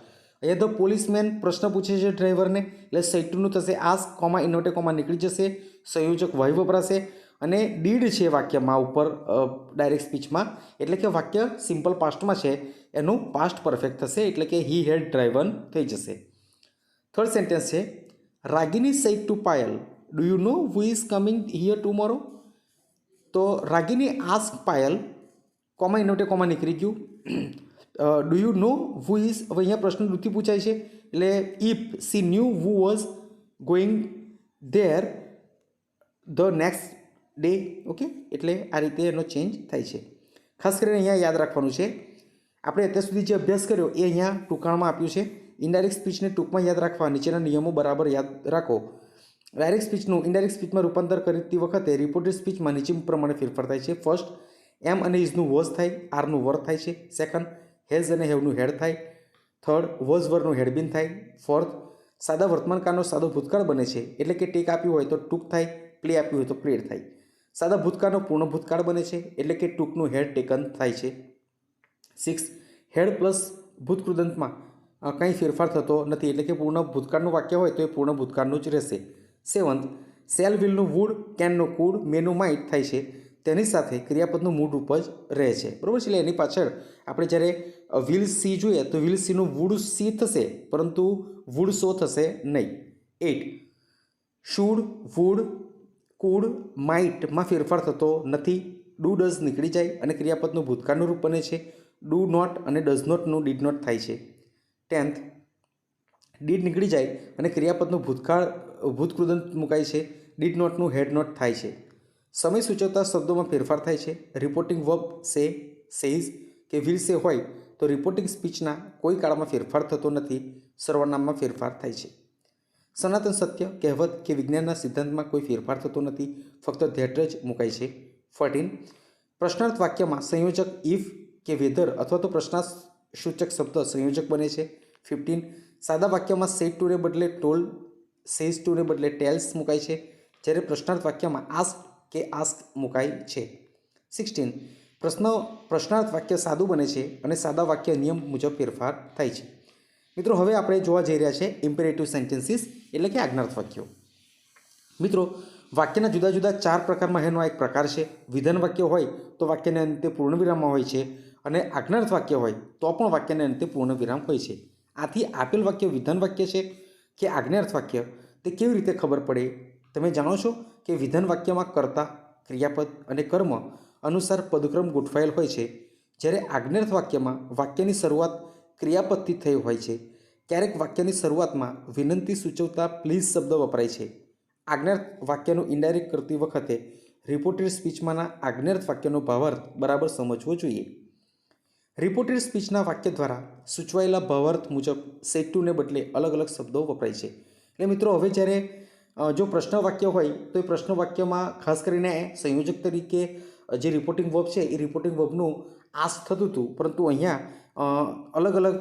અહીંયા ધ પોલીસમેન પ્રશ્ન પૂછે છે ડ્રાઈવરને એટલે સેડ ટુનું થશે આસ્ક કોમા ઇનોટે કોમા નીકળી જશે, સંયોજક વાય વપરાશે અને ડીડ છે વાક્યમાં ઉપર ડાયરેક્ટ સ્પીચમાં એટલે કે વાક્ય સિમ્પલ પાસ્ટમાં છે એનું પાસ્ટ પરફેક્ટ થશે એટલે કે હી હેડ ડ્રાઈવન થઈ જશે. થર્ડ સેન્ટેન્સ છે Ragini said to Payal do you know who is coming here tomorrow. તો Ragini ask Payal comma inverted comma નીકળી ગયું do you know who is, હવે અહીંયા પ્રશ્ન ડુથી પૂછાય છે એટલે if she knew who was going there the next day. Okay, એટલે આ રીતે એનો ચેન્જ થાય છે. ખાસ કરીને અહીંયા યાદ રાખવાનું છે, આપણે અત્યાર સુધી જે અભ્યાસ કર્યો એ અહીંયા ટૂંકાણમાં આપ્યું છે. ઇનડાયરેક્ટ સ્પીચને ટૂંકમાં યાદ રાખવા નીચેના નિયમો બરાબર યાદ રાખો. ડાયરેક્ટ સ્પીચનું ઇનડાયરેક્ટ સ્પીચમાં રૂપાંતર કરતી વખતે રિપોર્ટેડ સ્પીચમાં નીચે પ્રમાણે ફેરફાર થાય છે. ફર્સ્ટ, એમ અને ઇઝનું વોઝ થાય, આરનું વર થાય છે. સેકન્ડ, હેઝ અને હેવનું હેડ થાય. થર્ડ, વોઝ વરનું હેડબીન થાય. ફોર્થ, સાદા વર્તમાનકાળનો સાદો ભૂતકાળ બને છે, એટલે કે ટેક આપ્યું હોય તો ટૂંક થાય, પ્લે આપ્યું હોય તો પ્લેડ થાય. સાદા ભૂતકાળનો પૂર્ણ ભૂતકાળ બને છે, એટલે કે ટૂંકનું હેડ ટેકન થાય છે. 6, હેડ પ્લસ ભૂતકૃદંતમાં કંઈ ફેરફાર થતો નથી, એટલે કે પૂર્ણ ભૂતકાળનું વાક્ય હોય તો એ પૂર્ણ ભૂતકાળનું જ રહેશે. 7, સેલ વિલનું વુડ, કેનનું કુડ, મેનું માઇટ થાય છે, તેની સાથે ક્રિયાપદનું મૂળ રૂપ જ રહે છે. બરાબર છે, એટલે એની પાછળ આપણે જ્યારે વિલ સી જોઈએ તો વિલ સીનું વુડ સી થશે, પરંતુ વુડ સો થશે નહીં. 8, શુડ, વુડ, કુડ, માઇટમાં ફેરફાર થતો નથી. ડુ ડઝ નીકળી જાય અને ક્રિયાપદનું ભૂતકાળનું રૂપ બને છે. ડુ નોટ અને ડઝ નોટનું ડીડ નોટ થાય છે. 10th, ડીડ નીકળી જાય અને ક્રિયાપદનું ભૂતકૃદંત મુકાય છે. ડીડ નોટનું હેડ નોટ થાય છે. સમય સૂચવતા શબ્દોમાં ફેરફાર થાય છે. રિપોર્ટિંગ વર્બ સે, સેઝ કે વિલ સે હોય તો રિપોર્ટિંગ સ્પીચના કોઈ કાળમાં ફેરફાર થતો નથી, સર્વનામમાં ફેરફાર થાય છે. સનાતન સત્ય, કહેવત કે વિજ્ઞાનના સિદ્ધાંતમાં કોઈ ફેરફાર થતો નથી, ફક્ત ધેટ જ મુકાય છે. 14, પ્રશ્નાર્થ વાક્યમાં સંયોજક ઇફ કે વેધર અથવા તો પ્રશ્નાર્થસૂચક શબ્દ સંયોજક બને છે. 15, સાદા વાક્યમાં સેડ ટુને બદલે ટોલ્ડ, સેઝ ટુને બદલે ટેલ્સ મુકાય છે, જ્યારે પ્રશ્નાર્થ વાક્યમાં આસ્ક કે આસ્ક મુકાય છે. 16, પ્રશ્નાર્થ વાક્ય સાદું બને છે અને સાદા વાક્ય નિયમ મુજબ ફેરફાર થાય છે. મિત્રો, હવે આપણે જોવા જઈ રહ્યા છે ઇમ્પેરેટિવ સેન્ટેન્સીસ, એટલે કે આજ્ઞાર્થ વાક્યો. મિત્રો, વાક્યના જુદા જુદા 4 પ્રકારમાં એનો એક પ્રકાર છે. વિધાન વાક્ય હોય તો વાક્યને અંતે પૂર્ણવિરામમાં હોય છે, અને આજ્ઞાર્થ વાક્ય હોય તો પણ વાક્યને અંતે પૂર્ણવિરામ હોય છે. આથી આપેલ વાક્ય વિધાન વાક્ય છે કે આજ્ઞાર્થ વાક્ય તે કેવી રીતે ખબર પડે? તમે જાણો છો કે વિધાન વાક્યમાં કર્તા, ક્રિયાપદ અને કર્મ અનુસાર પદક્રમ ગોઠવાયેલ હોય છે, જ્યારે આજ્ઞાર્થ વાક્યમાં વાક્યની શરૂઆત ક્રિયાપદથી થઈ હોય છે. ક્યારેક વાક્યની શરૂઆતમાં વિનંતી સૂચવતા પ્લીઝ શબ્દ વપરાય છે. આજ્ઞાર્થ વાક્યનું ઇનડાયરેક્ટ કરતી વખતે રિપોર્ટેડ સ્પીચમાંના આજ્ઞાર્થ વાક્યનો ભાવાર્થ બરાબર સમજવો જોઈએ. રિપોર્ટેડ સ્પીચના વાક્ય દ્વારા સૂચવાયેલા ભાવાર્થ મુજબ સેડ ટુને બદલે અલગ અલગ શબ્દો વપરાય છે. એટલે મિત્રો, હવે જ્યારે જો પ્રશ્ન વાક્ય હોય તો એ પ્રશ્ન વાક્યમાં ખાસ કરીને સંયોજક તરીકે જે રિપોર્ટિંગ વર્બ છે એ રિપોર્ટિંગ વર્બનું આસ્ક થતું હતું, પરંતુ અહીંયા અલગ અલગ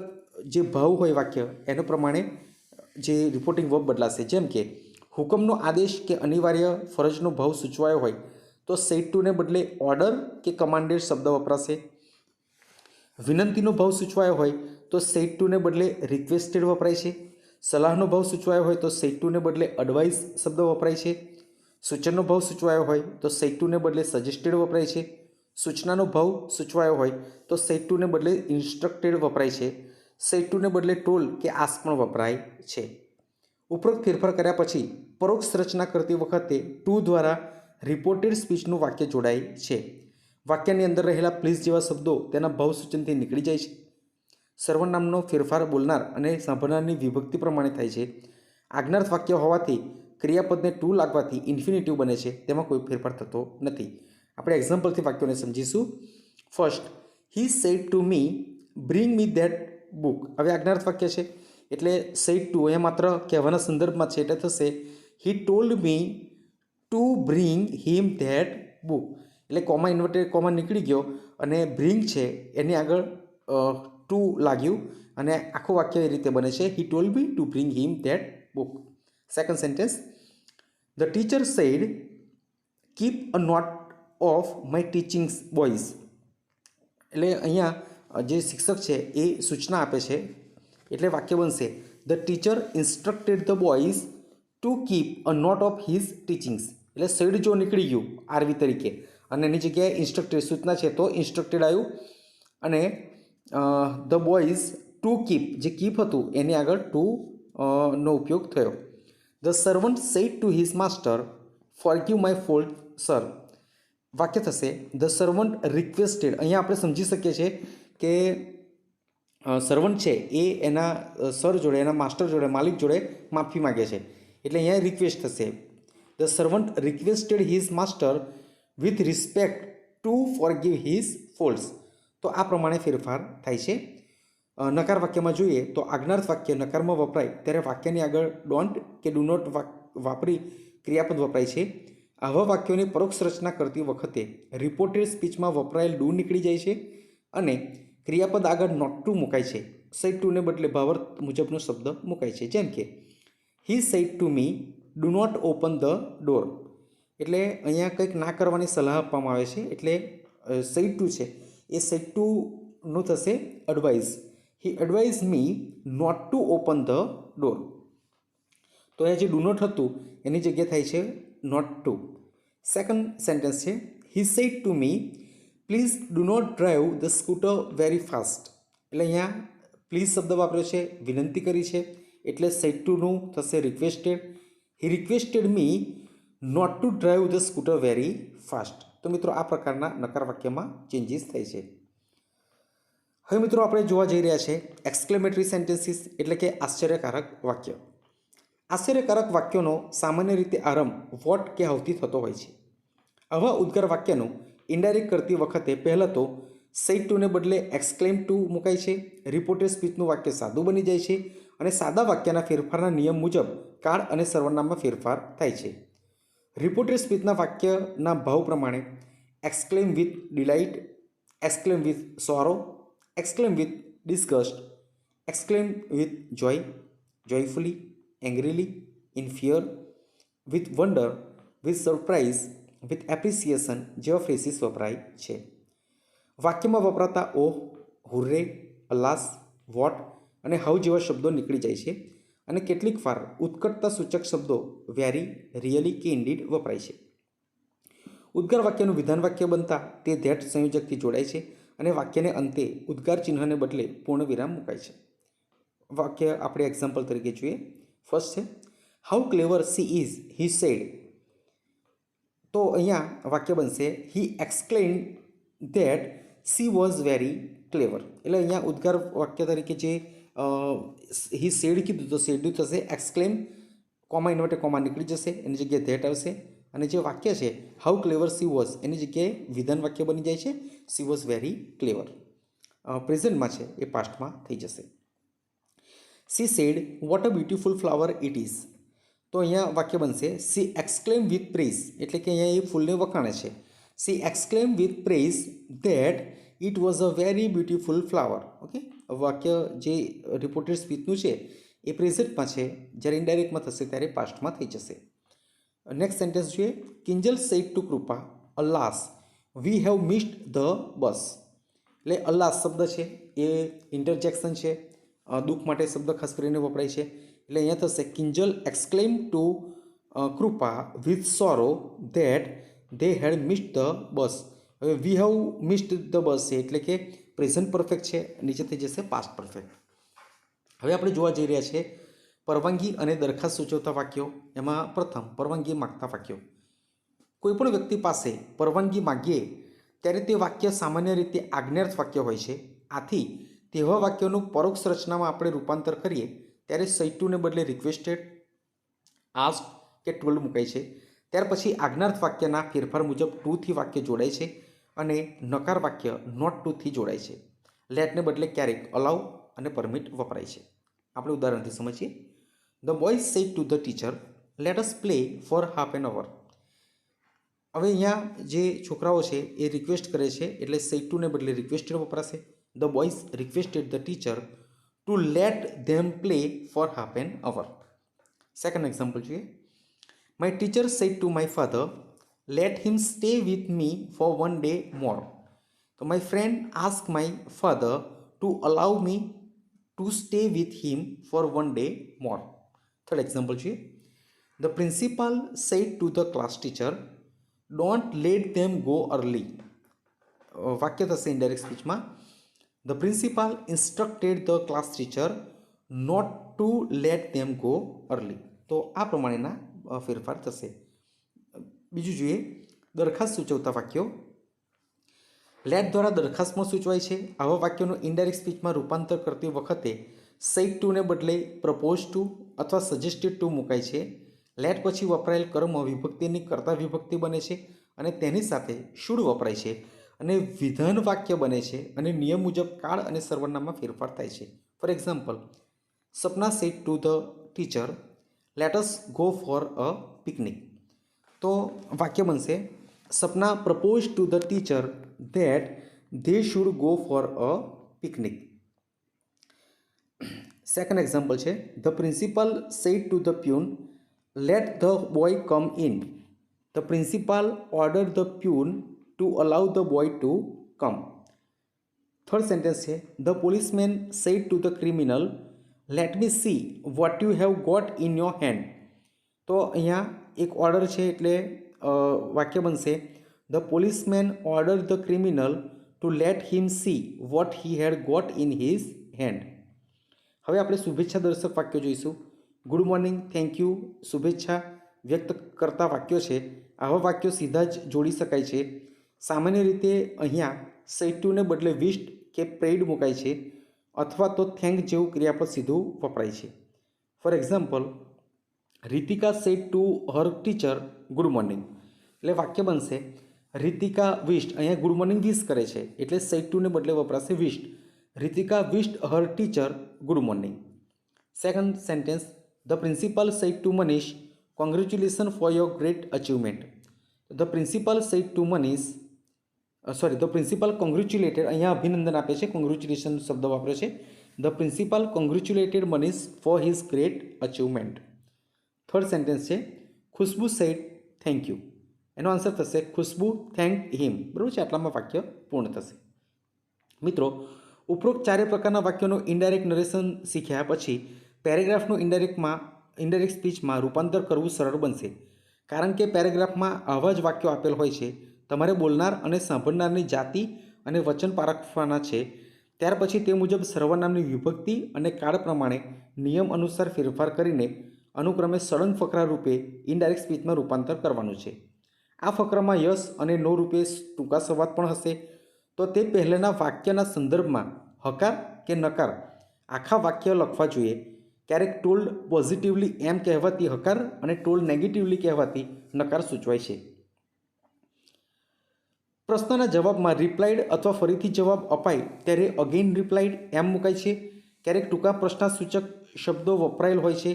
જે ભાવ હોય વાક્ય એના પ્રમાણે જે રિપોર્ટિંગ વર્બ બદલાશે. જેમ કે હુકમનો આદેશ કે અનિવાર્ય ફરજનો ભાવ સૂચવાયો હોય તો સેડ ટુને બદલે ઓર્ડર કે કમાન્ડેડ શબ્દ વપરાશે. વિનંતીનો ભાવ સૂચવાયો હોય તો સેડ ટુને બદલે રિક્વેસ્ટેડ વપરાય છે. સલાહનો ભાવ સૂચવાયો હોય તો સેડ ટુને બદલે એડવાઇસ શબ્દ વપરાય છે. સૂચનનો ભાવ સૂચવાયો હોય તો સેડ ટુને બદલે સજેસ્ટેડ વપરાય છે. સૂચનાનો ભાવ સૂચવાયો હોય તો સેડ ટુને બદલે ઇન્સ્ટ્રક્ટેડ વપરાય છે. સેડ ટુને બદલે ટોલ કે આસ્ક પણ વપરાય છે. ઉપરોક્ત ફેરફાર કર્યા પછી પરોક્ષ રચના કરતી વખતે ટુ દ્વારા રિપોર્ટેડ સ્પીચનું વાક્ય જોડાય છે. વાક્યની અંદર રહેલા પ્લીઝ જેવા શબ્દો તેના ભાવ સૂચનથી નીકળી જાય છે. સર્વનામનો ફેરફાર બોલનાર અને સાંભળનારની વિભક્તિ પ્રમાણે થાય છે. આજ્ઞાર્થ વાક્ય હોવાથી ક્રિયાપદને ટુ લાગવાથી ઇન્ફિનિટિવ બને છે, તેમાં કોઈ ફેરફાર થતો નથી. આપણે એક્ઝામ્પલથી વાક્યોને સમજીશું. First, he said to me bring me that book. હવે આજ્ઞાર્થ વાક્ય છે એટલે સેડ ટુ અહીંયા માત્ર કહેવાના સંદર્ભમાં છે, એટલે થશે હી told me to bring him that book. એટલે કોમા ઇન્વર્ટેડ કોમા નીકળી ગયો અને બ્રિંગ છે એની આગળ ટુ લાગ્યું અને આખું વાક્ય એ રીતે બને છે, he told me to bring him that book. Second sentence, the teacher said keep a note of my teachings boys. એટલે અહીંયા જે શિક્ષક છે એ સૂચના આપે છે, એટલે વાક્ય બનશે the teacher instructed the boys to keep a note of his teachings. એટલે સેડ જો નીકળી ગયું આરવી તરીકે અને એની જગ્યાએ ઇન્સ્ટ્રક્ટેડ સૂચના છે તો ઇન્સ્ટ્રક્ટેડ આવ્યું, અને ધ બોયઝ ટુ કીપ, જે કીપ હતું એની આગળ ટુ નો ઉપયોગ થયો. The servant said to his master forgive my fault sir. વાક્ય થશે ધ સર્વન્ટ રિક્વેસ્ટેડ. અહીંયા આપણે સમજી શકીએ છીએ કે સર્વન્ટ છે એ એના સર જોડે, એના માસ્ટર જોડે, માલિક જોડે માફી માગે છે, એટલે અહીંયા રિક્વેસ્ટ થશે. The servant requested his master with respect to forgive his faults. તો આ પ્રમાણે ફેરફાર થાય છે. નકાર વાક્યમાં જોઈએ તો આજ્ઞાર્થ વાક્ય નકારમાં વપરાય ત્યારે વાક્યની આગળ ડોન્ટ કે ડુ નોટ વાપરી ક્રિયાપદ વપરાય છે. આવા વાક્યોની પરોક્ષ રચના કરતી વખતે રિપોર્ટેડ સ્પીચમાં વપરાયેલ ડુ નીકળી જાય છે અને ક્રિયાપદ આગળ નોટ ટુ મુકાય છે. સેડ ટુને બદલે ભાવાર્થ મુજબનો શબ્દ મુકાય છે, જેમ કે he said to me do not open the door. એટલે અહીંયા કંઈક ના કરવાની સલાહ આપવામાં આવે છે, એટલે સેડ ટુ છે એ સેડ ટુનું થશે advise. He advise me not to open the door. તો અહીંયા જે ડુ નોટ હતું એની જગ્યાએ થાય છે નોટ ટુ. સેકન્ડ સેન્ટેન્સ છે he said to me please do not drive the scooter very fast. એટલે અહીંયા પ્લીઝ શબ્દ વાપર્યો છે, વિનંતી કરી છે, એટલે સેડ ટુનું થશે requested. He requested me not to drive the scooter very fast. તો મિત્રો આ પ્રકારના નકાર વાક્યમાં ચેન્જીસ થાય છે. હવે મિત્રો આપણે જોવા જઈ રહ્યા છે એક્સક્લેમેટરી સેન્ટેન્સીસ, એટલે કે આશ્ચર્યકારક વાક્ય. આશ્ચર્યકારક વાક્યોનો સામાન્ય રીતે આરંભ વોટ કે હાઉથી થતો હોય છે. આવા ઉદ્ગાર વાક્યનું ઇનડાયરેક્ટ કરતી વખતે પહેલાં તો સેડ ટુને બદલે એક્સક્લેમ ટુ મુકાય છે. રિપોર્ટેડ સ્પીચનું વાક્ય સાદું બની જાય છે અને સાદા વાક્યના ફેરફારના નિયમ મુજબ કાળ અને સર્વનામમાં ફેરફાર થાય છે. રિપોર્ટેડ સ્પીચના વાક્યના ભાવ પ્રમાણે exclaim with delight, exclaim with sorrow, exclaim with disgust, exclaim with joy, joyfully, angrily, in fear, with wonder, with surprise, with appreciation જેવા ફ્રેસીસ વપરાય છે. વાક્યમાં વપરાતા ઓહ, હુર્રે, અલાસ, વોટ અને હાઉ જેવા શબ્દો નીકળી જાય છે અને કેટલીક વાર ઉત્કટતા સૂચક શબ્દો વેરી, રિયલી કે ઇન્ડીડ વપરાય છે. ઉદ્ગાર વાક્યનું વિધાન વાક્ય બનતા તે ધેટ સંયોજકથી જોડાય છે અને વાક્યને અંતે ઉદ્ગાર ચિહ્નને બદલે પૂર્ણ વિરામ મુકાય છે. વાક્ય આપણે એક્ઝામ્પલ તરીકે જોઈએ. ફર્સ્ટ છે how clever she is he said. તો અહીંયા વાક્ય બનશે he exclaimed that she was very clever. એટલે અહીંયા ઉદ્ગાર વાક્ય તરીકે જે હી સેડ કીધું તો સેડ થશે એક્સક્લેમ, કોમા ઇન્વર્ટેડ કોમા નીકળી જશે, એની જગ્યાએ ધેટ આવશે અને જે વાક્ય છે હાઉ ક્લેવર સી વોઝ એની જગ્યાએ વિધાન વાક્ય બની જાય છે સી વોઝ વેરી ક્લેવર. પ્રેઝન્ટમાં છે એ પાસ્ટમાં થઈ જશે. C sad what a beautiful flower it is. તો અહીંયા વાક્ય બનશે સી એક્સક્લેમ વિથ પ્રેઝ, એટલે કે અહીંયા એ ફૂલને વખાણે છે. She exclaimed with praise that it was a very beautiful flower. Okay, વાક્ય જે રિપોર્ટેડ સ્પીચનું છે એ પ્રેઝન્ટમાં છે, જ્યારે ઇનડાયરેક્ટમાં થશે ત્યારે પાસ્ટમાં થઈ જશે. નેક્સ્ટ સેન્ટેન્સ જોઈએ. Kinjal said to Kripa alas we have missed the bus. એટલે અલાસ શબ્દ છે એ ઇન્ટરજેક્શન છે, દુઃખ માટે શબ્દ ખાસ કરીને વપરાય છે. એટલે અહીંયા થશે Kinjal exclaim to Kripa with sorrow that they had missed the bus. હવે we have missed the bus છે એટલે કે પ્રેઝન્ટ પરફેક્ટ છે, નીચે થઈ જશે પાસ્ટ પરફેક્ટ. હવે આપણે જોવા જઈ રહ્યા છીએ પરવાનગી અને દરખાસ્ત સૂચવતા વાક્યો. એમાં પ્રથમ પરવાનગી માગતા વાક્યો. કોઈપણ વ્યક્તિ પાસે પરવાનગી માગીએ ત્યારે તે વાક્ય સામાન્ય રીતે આજ્ઞાર્થ વાક્ય હોય છે. આથી તેવા વાક્યોનું પરોક્ષ રચનામાં આપણે રૂપાંતર કરીએ ત્યારે સેડ ટુને બદલે રિક્વેસ્ટેડ, આસ્ક્ડ કે ટોલ્ડ મુકાય છે. ત્યાર પછી આજ્ઞાર્થ વાક્યના ફેરફાર મુજબ ટુથી વાક્ય જોડાય છે અને નકાર વાક્ય નોટ ટુથી જોડાય છે. લેટને બદલે ક્યારેક અલાઉ અને પરમિટ વપરાય છે. આપણે ઉદાહરણથી સમજીએ. The boy said to the teacher let us play for half an hour. હવે અહીંયા જે છોકરાઓ છે એ રિક્વેસ્ટ કરે છે એટલે સેડ ટુને બદલે રિક્વેસ્ટેડ વપરાશે. The boys requested the teacher to let them play for half an hour. Second example જોઈએ. My teacher said to my father let him stay with me for 1 day more. તો my friend ask my father to allow me to stay with him for 1 day more. Third example જોઈએ. The principal said to the class teacher don't let them go early. વાક્ય થશે indirect સ્પીચમાં. The principal instructed the class teacher not to let them go early. તો આ પ્રમાણેના ફેરફાર થશે. બીજું જોઈએ દરખાસ્ત સૂચવતા વાક્યો. લેટ દ્વારા દરખાસ્તમાં સૂચવાય છે. આવા વાક્યોનું ઇનડાયરેક્ટ સ્પીચમાં રૂપાંતર કરતી વખતે સેડ ટુને બદલે પ્રપોઝ ટુ અથવા સજેસ્ટેડ ટુ મુકાય છે. લેટ પછી વપરાયેલ કર્મ વિભક્તિની કર્તા વિભક્તિ બને છે અને તેની સાથે શુડ વપરાય છે અને વિધાન વાક્ય બને છે અને નિયમ મુજબ કાળ અને સર્વનામમાં ફેરફાર થાય છે. For example, Sapna said to the teacher, let us go for a picnic. તો વાક્ય બનશે, Sapna propose to the teacher that they should go for a picnic. Second example છે, the principal said to the peon, let the boy come in. The principal order the peon to allow the boy to come. Third sentence છે, the policeman said to the criminal, let me see what you have got in your hand. તો અહીંયા એક order છે એટલે વાક્ય બનશે, the policeman order the criminal to let him see what he had got in his hand. હવે આપણે શુભેચ્છા દર્શક વાક્યો જોઈશું. ગુડ મોર્નિંગ, થેન્ક યુ શુભેચ્છા વ્યક્ત કરતા વાક્યો છે. આવા વાક્યો સીધા જ જોડી શકાય છે. સામાન્ય રીતે અહીંયા સેડ ટુને બદલે વિશ્ડ કે પ્રેઇડ મુકાય છે અથવા તો થેન્ક જેવું ક્રિયાપદ સીધું વપરાય છે. For example, Ritika said to her teacher good morning. એટલે વાક્ય બનશે, રીતિકા વિશ્ડ, અહીંયા ગુડ મોર્નિંગ વિશ કરે છે એટલે સેડ ટુને બદલે વપરાશે વિશ્ડ. રીતિકા વિશ્ડ હર teacher good morning. Second sentence, the principal said two Manish congratulation for your great achievement. The principal said two Manish the principal congratulated, અહીંયા અભિનંદન આપે છે, કોંગ્રેચ્યુલેશન શબ્દ વાપર્યો છે. The principal congratulated Manish for his great achievement. Third sentence છે, ખુશ્બુ sad thank you. એનો answer થશે ખુશ્બુ થેન્ક હિમ. બરાબર છે, આટલામાં વાક્ય પૂર્ણ થશે. મિત્રો, ઉપરોક્ત ચારે પ્રકારના વાક્યોનું ઇનડાયરેક્ટ નરેશન શીખ્યા પછી પેરેગ્રાફનું ઇનડાયરેક્ટ સ્પીચમાં રૂપાંતર કરવું સરળ બનશે. કારણ કે પેરેગ્રાફમાં આવા જ વાક્યો આપેલ હોય છે. તમારે બોલનાર અને સાંભળનારની જાતિ અને વચન પારખવાના છે. ત્યાર પછી તે મુજબ સર્વનામની વિભક્તિ અને કાળ પ્રમાણે નિયમ અનુસાર ફેરફાર કરીને અનુક્રમે સળંગ ફકરા રૂપે ઇનડાયરેક્ટ સ્પીચમાં રૂપાંતર કરવાનું છે. આ ફકરામાં યસ અને નો રૂપે ટૂંકા સંવાદ પણ હશે. તો તે પહેલાંના વાક્યના સંદર્ભમાં હકાર કે નકાર આખા વાક્ય લખવા જોઈએ. ક્યારેક ટોલ્ડ પોઝિટિવલી એમ કહેવાતી હકાર અને ટોલ્ડ નેગેટિવલી કહેવાતી નકાર સૂચવાય છે. પ્રશ્નના જવાબમાં રિપ્લાઇડ અથવા ફરીથી જવાબ અપાય ત્યારે અગેઇન રિપ્લાઇડ એમ મુકાય છે. ક્યારેક ટૂંકા પ્રશ્નાસૂચક શબ્દો વપરાયેલ હોય છે,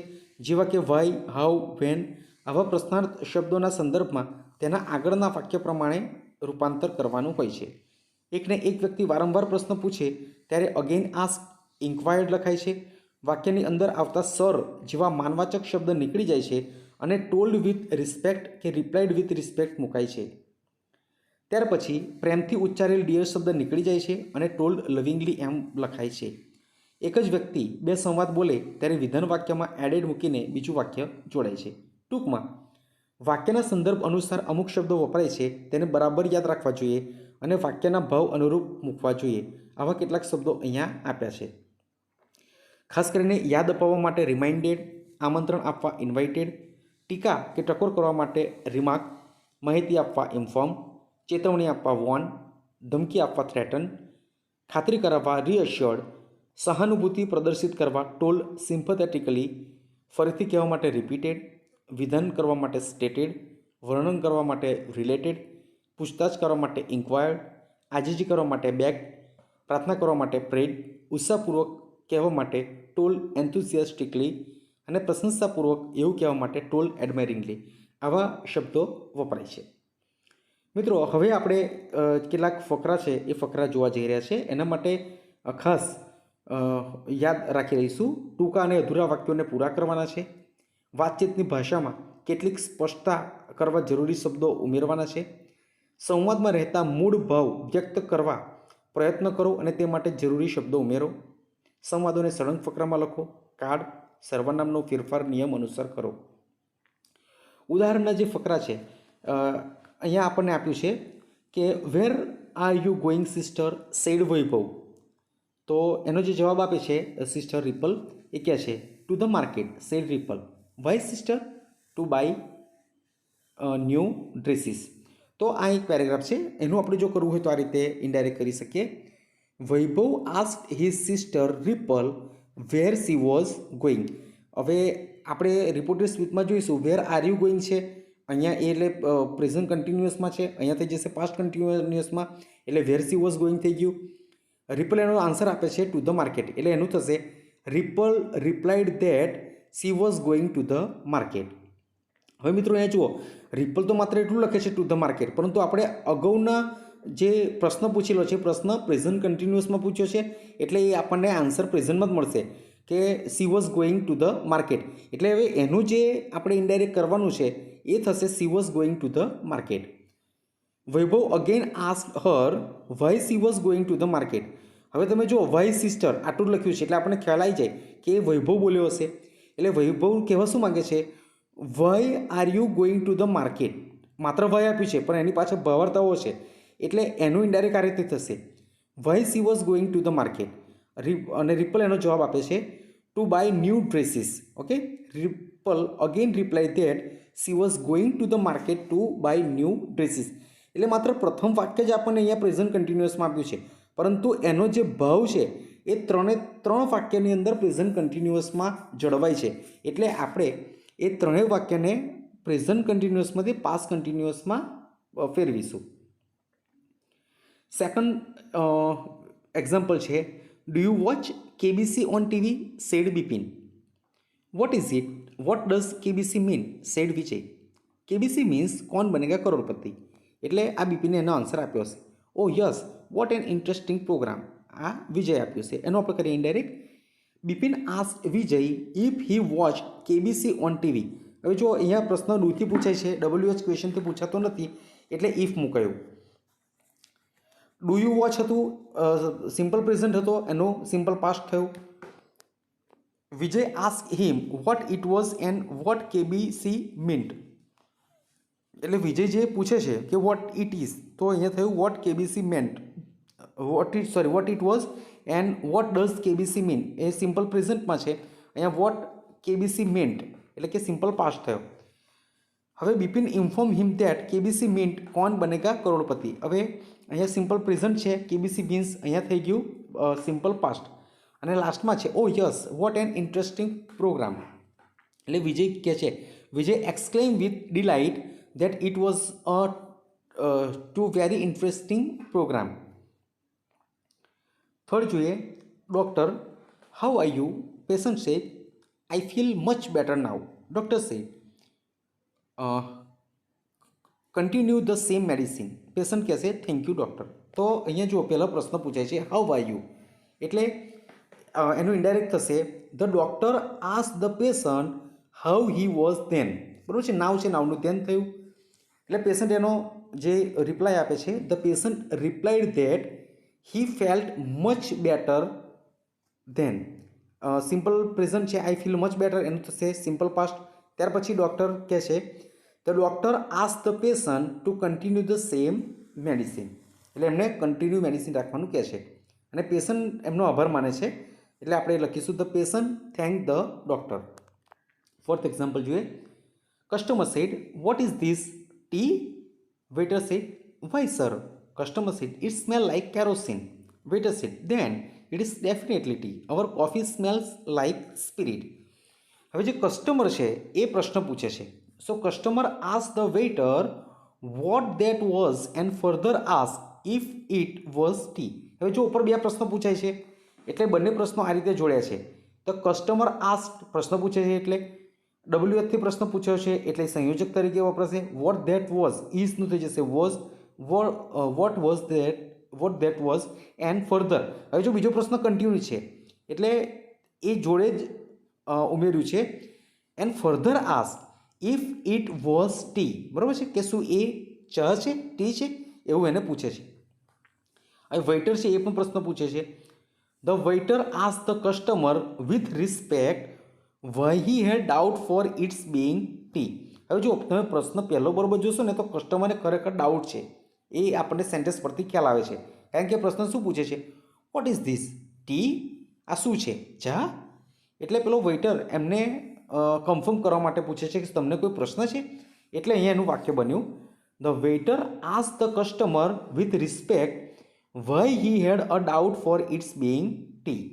જેવા કે વાય, હાઉ, વેન. આવા પ્રશ્નાર્થ શબ્દોના સંદર્ભમાં તેના આગળના વાક્ય પ્રમાણે રૂપાંતર કરવાનું હોય છે. એકને એક વ્યક્તિ વારંવાર પ્રશ્ન પૂછે ત્યારે અગેઇન આસ્ક, ઇન્ક્વાયર્ડ લખાય છે. વાક્યની અંદર આવતા સર જેવા માનવાચક શબ્દ નીકળી જાય છે અને ટોલ્ડ વિથ રિસ્પેક્ટ કે રિપ્લાઇડ વિથ રિસ્પેક્ટ મુકાય છે. ત્યાર પછી પ્રેમથી ઉચ્ચારેલ ડિયર શબ્દ નીકળી જાય છે અને ટોલ્ડ લવિંગલી એમ લખાય છે. એક જ વ્યક્તિ બે સંવાદ બોલે ત્યારે વિધાન વાક્યમાં એડેડ મૂકીને બીજું વાક્ય જોડાય છે. ટૂંકમાં વાક્યના સંદર્ભ અનુસાર અમુક શબ્દો વપરાય છે તેને બરાબર યાદ રાખવા જોઈએ અને વાક્યના ભાવ અનુરૂપ મૂકવા જોઈએ. આવા કેટલાક શબ્દો અહીંયા આપ્યા છે. ખાસ કરીને યાદ અપાવવા માટે રિમાઇન્ડેડ, આમંત્રણ આપવા ઇન્વાઇટેડ, ટીકા કે ટકોર કરવા માટે રિમાર્ક, માહિતી આપવા ઇન્ફોર્મ, ચેતવણી આપવા વોર્ન, ધમકી આપવા થ્રેટન, ખાતરી કરાવવા રીઅશ્યોર્ડ, સહાનુભૂતિ પ્રદર્શિત કરવા ટોલ્ડ સિમ્પથેટિકલી, ફરીથી કહેવા માટે રિપીટેડ, વિધાન કરવા માટે સ્ટેટેડ, વર્ણન કરવા માટે રિલેટેડ, પૂછતાછ કરવા માટે ઇન્ક્વાયર્ડ, આજીજી કરવા માટે બેગ્ડ, પ્રાર્થના કરવા માટે પ્રેડ, ઉત્સાહપૂર્વક કહેવા માટે ટોલ્ડ એન્થુસિયાસ્ટિકલી અને પ્રશંસાપૂર્વક એવું કહેવા માટે ટોલ્ડ એડમાયરિંગલી. આવા શબ્દો વપરાય છે. મિત્રો, હવે આપણે કેટલાક ફકરા છે એ ફકરા જોવા જઈ રહ્યા છે. એના માટે ખાસ યાદ રાખી રહીશું. ટૂંકા અને અધૂરા વાક્યોને પૂરા કરવાના છે. વાતચીતની ભાષામાં કેટલીક સ્પષ્ટતા કરવા જરૂરી શબ્દો ઉમેરવાના છે. સંવાદમાં રહેતા મૂળ ભાવ વ્યક્ત કરવા પ્રયત્ન કરો અને તે માટે જરૂરી શબ્દો ઉમેરો. સંવાદોને સળંગ ફકરામાં લખો. કાળ, સર્વનામનો ફેરફાર નિયમ અનુસાર કરો. ઉદાહરણના જે ફકરા છે અહીંયા આપણને આપ્યું છે કે where are you going sister said Vaibhav. તો એનો જે જવાબ આપે છે સિસ્ટર રિપલ, એ કહે છે to the market said Ripal. Why sister? To buy new dresses. તો આ એક પેરેગ્રાફ છે, એનું આપણે જો કરવું હોય તો આ રીતે ઇનડાયરેક્ટ કરી શકીએ. Vaibhav asked his sister Ripal where she was going. હવે આપણે રિપોર્ટેડ સ્પીચમાં જોઈશું વેર આર યુ ગોઈંગ છે, અહીંયા એ એટલે પ્રેઝન્ટ કન્ટિન્યુઅસમાં છે, અહીંયા થઈ જશે પાસ્ટ કન્ટિન્યુઅસમાં, એટલે વેર સી વોઝ ગોઈંગ થઈ ગયું. રિપલ એનો આન્સર આપે છે ટુ ધ માર્કેટ, એટલે એનું થશે ripple replied that she was going to the market. હવે મિત્રો અહીંયા જુઓ, રિપલ તો માત્ર એટલું લખે છે ટુ ધ માર્કેટ, પરંતુ આપણે અગાઉના જે પ્રશ્ન પૂછેલો છે, પ્રશ્ન પ્રેઝન્ટ કન્ટિન્યુઅસમાં પૂછ્યો છે, એટલે એ આપણને આન્સર પ્રેઝન્ટમાં જ મળશે કે C was going to the market. એટલે હવે એનું જે આપણે ઇનડાયરેક્ટ કરવાનું છે એ થશે she was going to the market. Vaibhav again asked her why she was going to the market. હવે તમે જુઓ વાય સિસ્ટર આટલું લખ્યું છે એટલે આપણને ખ્યાલ આવી જાય કે એ વૈભવ બોલ્યો હશે. એટલે વૈભવ કહેવા શું માગે છે, why are you going to the market. માત્ર વાય આપ્યું છે પણ એની પાછળ ભાવાર્થાઓ છે, એટલે એનું ઇનડાયરેક્ટ આ રીતે થશે why she was going to the market. અને રિપલ એનો જવાબ આપે છે to buy new dresses. Okay, Ripal again reply that she was going to the market to buy new dresses. એટલે માત્ર પ્રથમ વાક્ય જ આપણને અહીંયા પ્રેઝન્ટ કન્ટિન્યુઅસમાં આપ્યું છે, પરંતુ એનો જે ભાવ છે એ ત્રણ વાક્યની અંદર પ્રેઝન્ટ કન્ટિન્યુઅસમાં જળવાય છે. એટલે આપણે એ ત્રણેય વાક્યને પ્રેઝન્ટ કન્ટિન્યુઅસમાંથી પાસ્ટ કન્ટિન્યુઅસમાં ફેરવીશું. સેકન્ડ એક્ઝામ્પલ છે, do you watch KBC on TV said Bipin. What is it, what does KBC mean said Vijay. KBC means Kaun Banega કરોડપતિ. એટલે આ બિપિને એનો આન્સર આપ્યો હશે. Oh yes, what an interesting programme. આ વિજય આપ્યું છે, એનો આપણે કરીએ indirect. Bipin asked Vijay if he watch KBC on TV. હવે જો અહીંયા પ્રશ્ન ડુથી પૂછાય છે, WH ક્વેશ્ચનથી પૂછાતો નથી, એટલે ઇફ મૂકાયું. ડુ યુ વોચ હતું, સિમ્પલ પ્રેઝન્ટ હતો, એનું સિમ્પલ પાસ્ટ થયું. Vijay ask him what it was and what KBC meant. એટલે વિજય જે પૂછે છે કે વોટ ઇટ ઇઝ, તો અહીંયા થયું what KBC meant. What it was and what does KBC mean, એ સિમ્પલ પ્રેઝન્ટમાં છે. અહીંયા વોટ કેબીસી મેન્ટ એટલે કે સિમ્પલ પાસ્ટ થયો. હવે Bipin inform him that KBC meant Kaun Banega Crorepati. હવે અહીંયા સિમ્પલ પ્રેઝન્ટ છે, કેબીસી મીન્સ અહીંયા થઈ ગયું સિમ્પલ પાસ્ટ. અને લાસ્ટમાં છે oh yes what an interesting programme. એટલે વિજય કહે છે, Vijay exclaim with delight that it was too very interesting programme. Third જોઈએ, doctor how are you. Patient said I feel much better now. Doctor said continue the same medicine. Patient કહેશે thank you doctor. તો અહીંયા જુઓ પહેલો પ્રશ્ન પૂછાય છે how are you, એટલે એનું ઇનડાયરેક્ટ થશે the doctor ask the patient how he was then. બરાબર છે, નાવ છે, નાવનું ધ્યાન થયું. એટલે પેશન્ટ એનો જે રિપ્લાય આપે છે, the patient replied that he felt much better then. Simple present છે, આઈ ફીલ મચ બેટર, એનું થશે સિમ્પલ પાસ્ટ. ત્યાર પછી ડૉક્ટર કહે છે the doctor ask the patient to continue the same medicine. એટલે એમને કન્ટિન્યુ મેડિસિન રાખવાનું કહે છે અને પેશન્ટ એમનો આભાર માને છે. એટલે આપણે લખીશું the patient thank the doctor. Fourth example જોઈએ, customer said what is this tea. Waiter said why sir. Customer said it smell like kerosene. Waiter said then it is definitely tea. Our coffee smells like spirit. હવે જે customer છે એ પ્રશ્ન પૂછે છે. So customer ask the waiter what that was and further ask if it was tea. હવે જો ઉપર બે પ્રશ્ન પૂછાય છે એટલે બંને પ્રશ્નો આ રીતે જોડ્યા છે. તો કસ્ટમર આસ્ક પ્રશ્ન પૂછે છે એટલે WH થી પ્રશ્ન પૂછ્યો છે એટલે સંયોજક તરીકે વપરાશે. વોટ ધેટ વોઝ ઇઝનું થઈ જશે was. What that was and further. હવે જો બીજો પ્રશ્ન કન્ટિન્યુ છે એટલે એ જોડે જ ઉમેર્યું છે and further ask if it was T. બરાબર છે કે શું એ ચા છે, ટી છે, એવું એને પૂછે છે. હવે વેઇટર છે એ પણ પ્રશ્ન પૂછે છે. The waiter ask the customer with respect why he had doubt for its being tea. હવે જો તમે પ્રશ્ન પહેલો બરોબર જોશો ને તો કસ્ટમરને ખરેખર ડાઉટ છે, એ આપણને સેન્ટેન્સ પરથી ખ્યાલ આવે છે. કારણ કે પ્રશ્ન શું પૂછે છે, વોટ ઇઝ ધીસ ટી. આ શું છે, ચા. એટલે પેલો વેઇટર એમને કન્ફર્મ કરવા માટે પૂછે છે કે તમને કોઈ પ્રશ્ન છે. એટલે અહીંયા એનું વાક્ય બન્યું the waiter ask the customer with respect why he had a doubt for its being tea.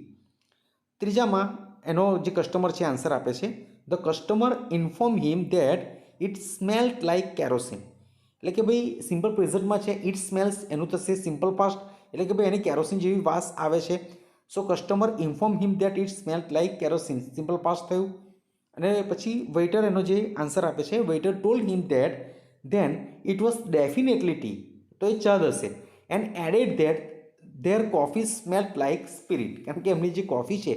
ત્રીજામાં એનો જે કસ્ટમર છે આન્સર આપે છે, the customer inform him that it smelled like kerosene. એટલે કે ભાઈ સિમ્પલ પ્રેઝન્ટમાં છે, ઇટ સ્મેલ્સ એનું થશે સિમ્પલ પાસ્ટ, એટલે કે ભાઈ એની કેરોસીન જેવી વાસ આવે છે. So customer inform him that it smelled like kerosene, simple past થયું. અને પછી વેઇટર એનો જે આન્સર આપે છે, waiter told him that then it was definitely tea, તો એ ચા જ હશે. And added that their coffee smelled like spirit, કારણ કે એમની જે કોફી છે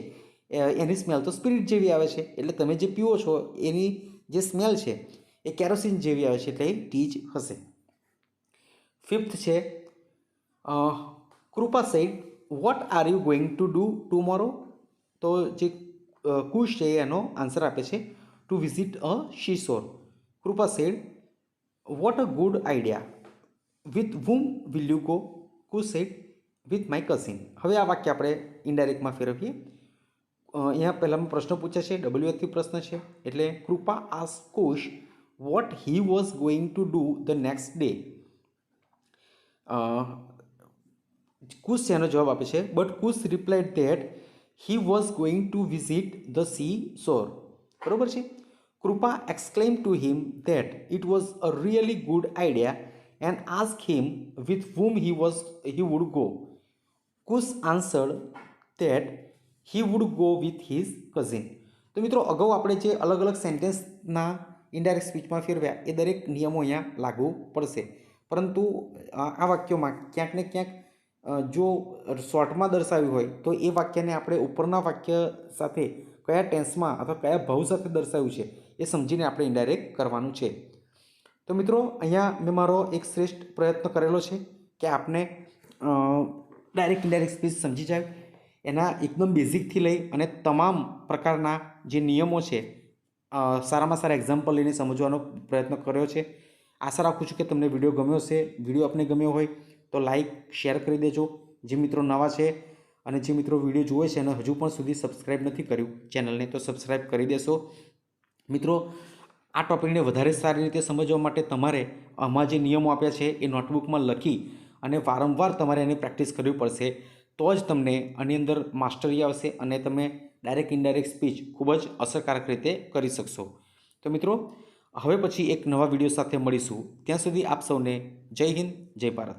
એની સ્મેલ તો સ્પિરિટ જેવી આવે છે, એટલે તમે જે પીવો છો એની જે સ્મેલ છે એ કેરોસીન જેવી આવે છે, એટલે એ ટી જ હશે. ફિફ્થ છે Kripa said what are you going to do tomorrow. તો જે કુશ છે એનો આન્સર આપે છે, to visit a seashore. Kripa said what a good idea, with whom will you go. Kush said with my cousin. હવે આ વાક્ય આપણે ઇનડાયરેક્ટમાં ફેરવીએ. અહીંયા પહેલામાં પ્રશ્ન પૂછે છે, ડબલ્યુએથી પ્રશ્ન છે, એટલે Kripa ask Kush what he was going to do the next day. Kush એનો જવાબ આપે છે, but Kush replied that he was going to visit the sea shore. બરોબર છે. Kripa exclaim to him that it was a really good idea and ask him with whom he would go. Kush answered that he would go with his cousin. તો મિત્રો અગાઉ આપણે જે અલગ અલગ સેન્ટેન્સના indirect સ્પીચમાં ફેરવ્યા એ દરેક નિયમો અહીંયા લાગુ પડશે, પરંતુ આ વાક્યોમાં ક્યાંક ને ક્યાંક જો શોર્ટમાં દર્શાવ્યું હોય તો એ વાક્યને આપણે ઉપરના વાક્ય સાથે કયા ટેન્સમાં અથવા કયા ભાવ સાથે દર્શાવ્યું છે એ સમજીને આપણે ઇનડાયરેક્ટ કરવાનું છે. તો મિત્રો અહીંયા મેં મારો એક શ્રેષ્ઠ પ્રયત્ન કરેલો છે કે આપને ડાયરેક્ટ ઇનડાયરેક્ટ સ્પીચ સમજી જાય, એના એકદમ બેઝિકથી લઈ અને તમામ પ્રકારના જે નિયમો છે સારામાં સારા એક્ઝામ્પલ લઈને સમજવાનો પ્રયત્ન કર્યો છે. આશા રાખું છું કે તમને વિડીયો ગમ્યો હશે. વિડીયો આપને ગમ્યો હોય તો લાઇક શેર કરી દેજો. જે મિત્રો નવા છે અને જે મિત્રો વિડીયો જુએ છે અને હજુ પણ સુધી સબસ્ક્રાઈબ નથી કર્યું ચેનલને, તો સબસ્ક્રાઈબ કરી દેશો. મિત્રો આ ટોપિકને વધારે સારી રીતે સમજવા માટે તમારે આમાં જે નિયમો આપ્યા છે એ નોટબુકમાં લખી અને વારંવાર તમારે એની પ્રેક્ટિસ કરવી પડશે, તો જ તમને આની અંદર માસ્ટરી આવશે અને તમે ડાયરેક્ટ ઇનડાયરેક્ટ સ્પીચ ખૂબ જ અસરકારક રીતે કરી શકશો. તો મિત્રો હવે પછી એક નવા વિડીયો સાથે મળીશું. ત્યાં સુધી આપ સૌને જય હિન્દ, જય ભારત.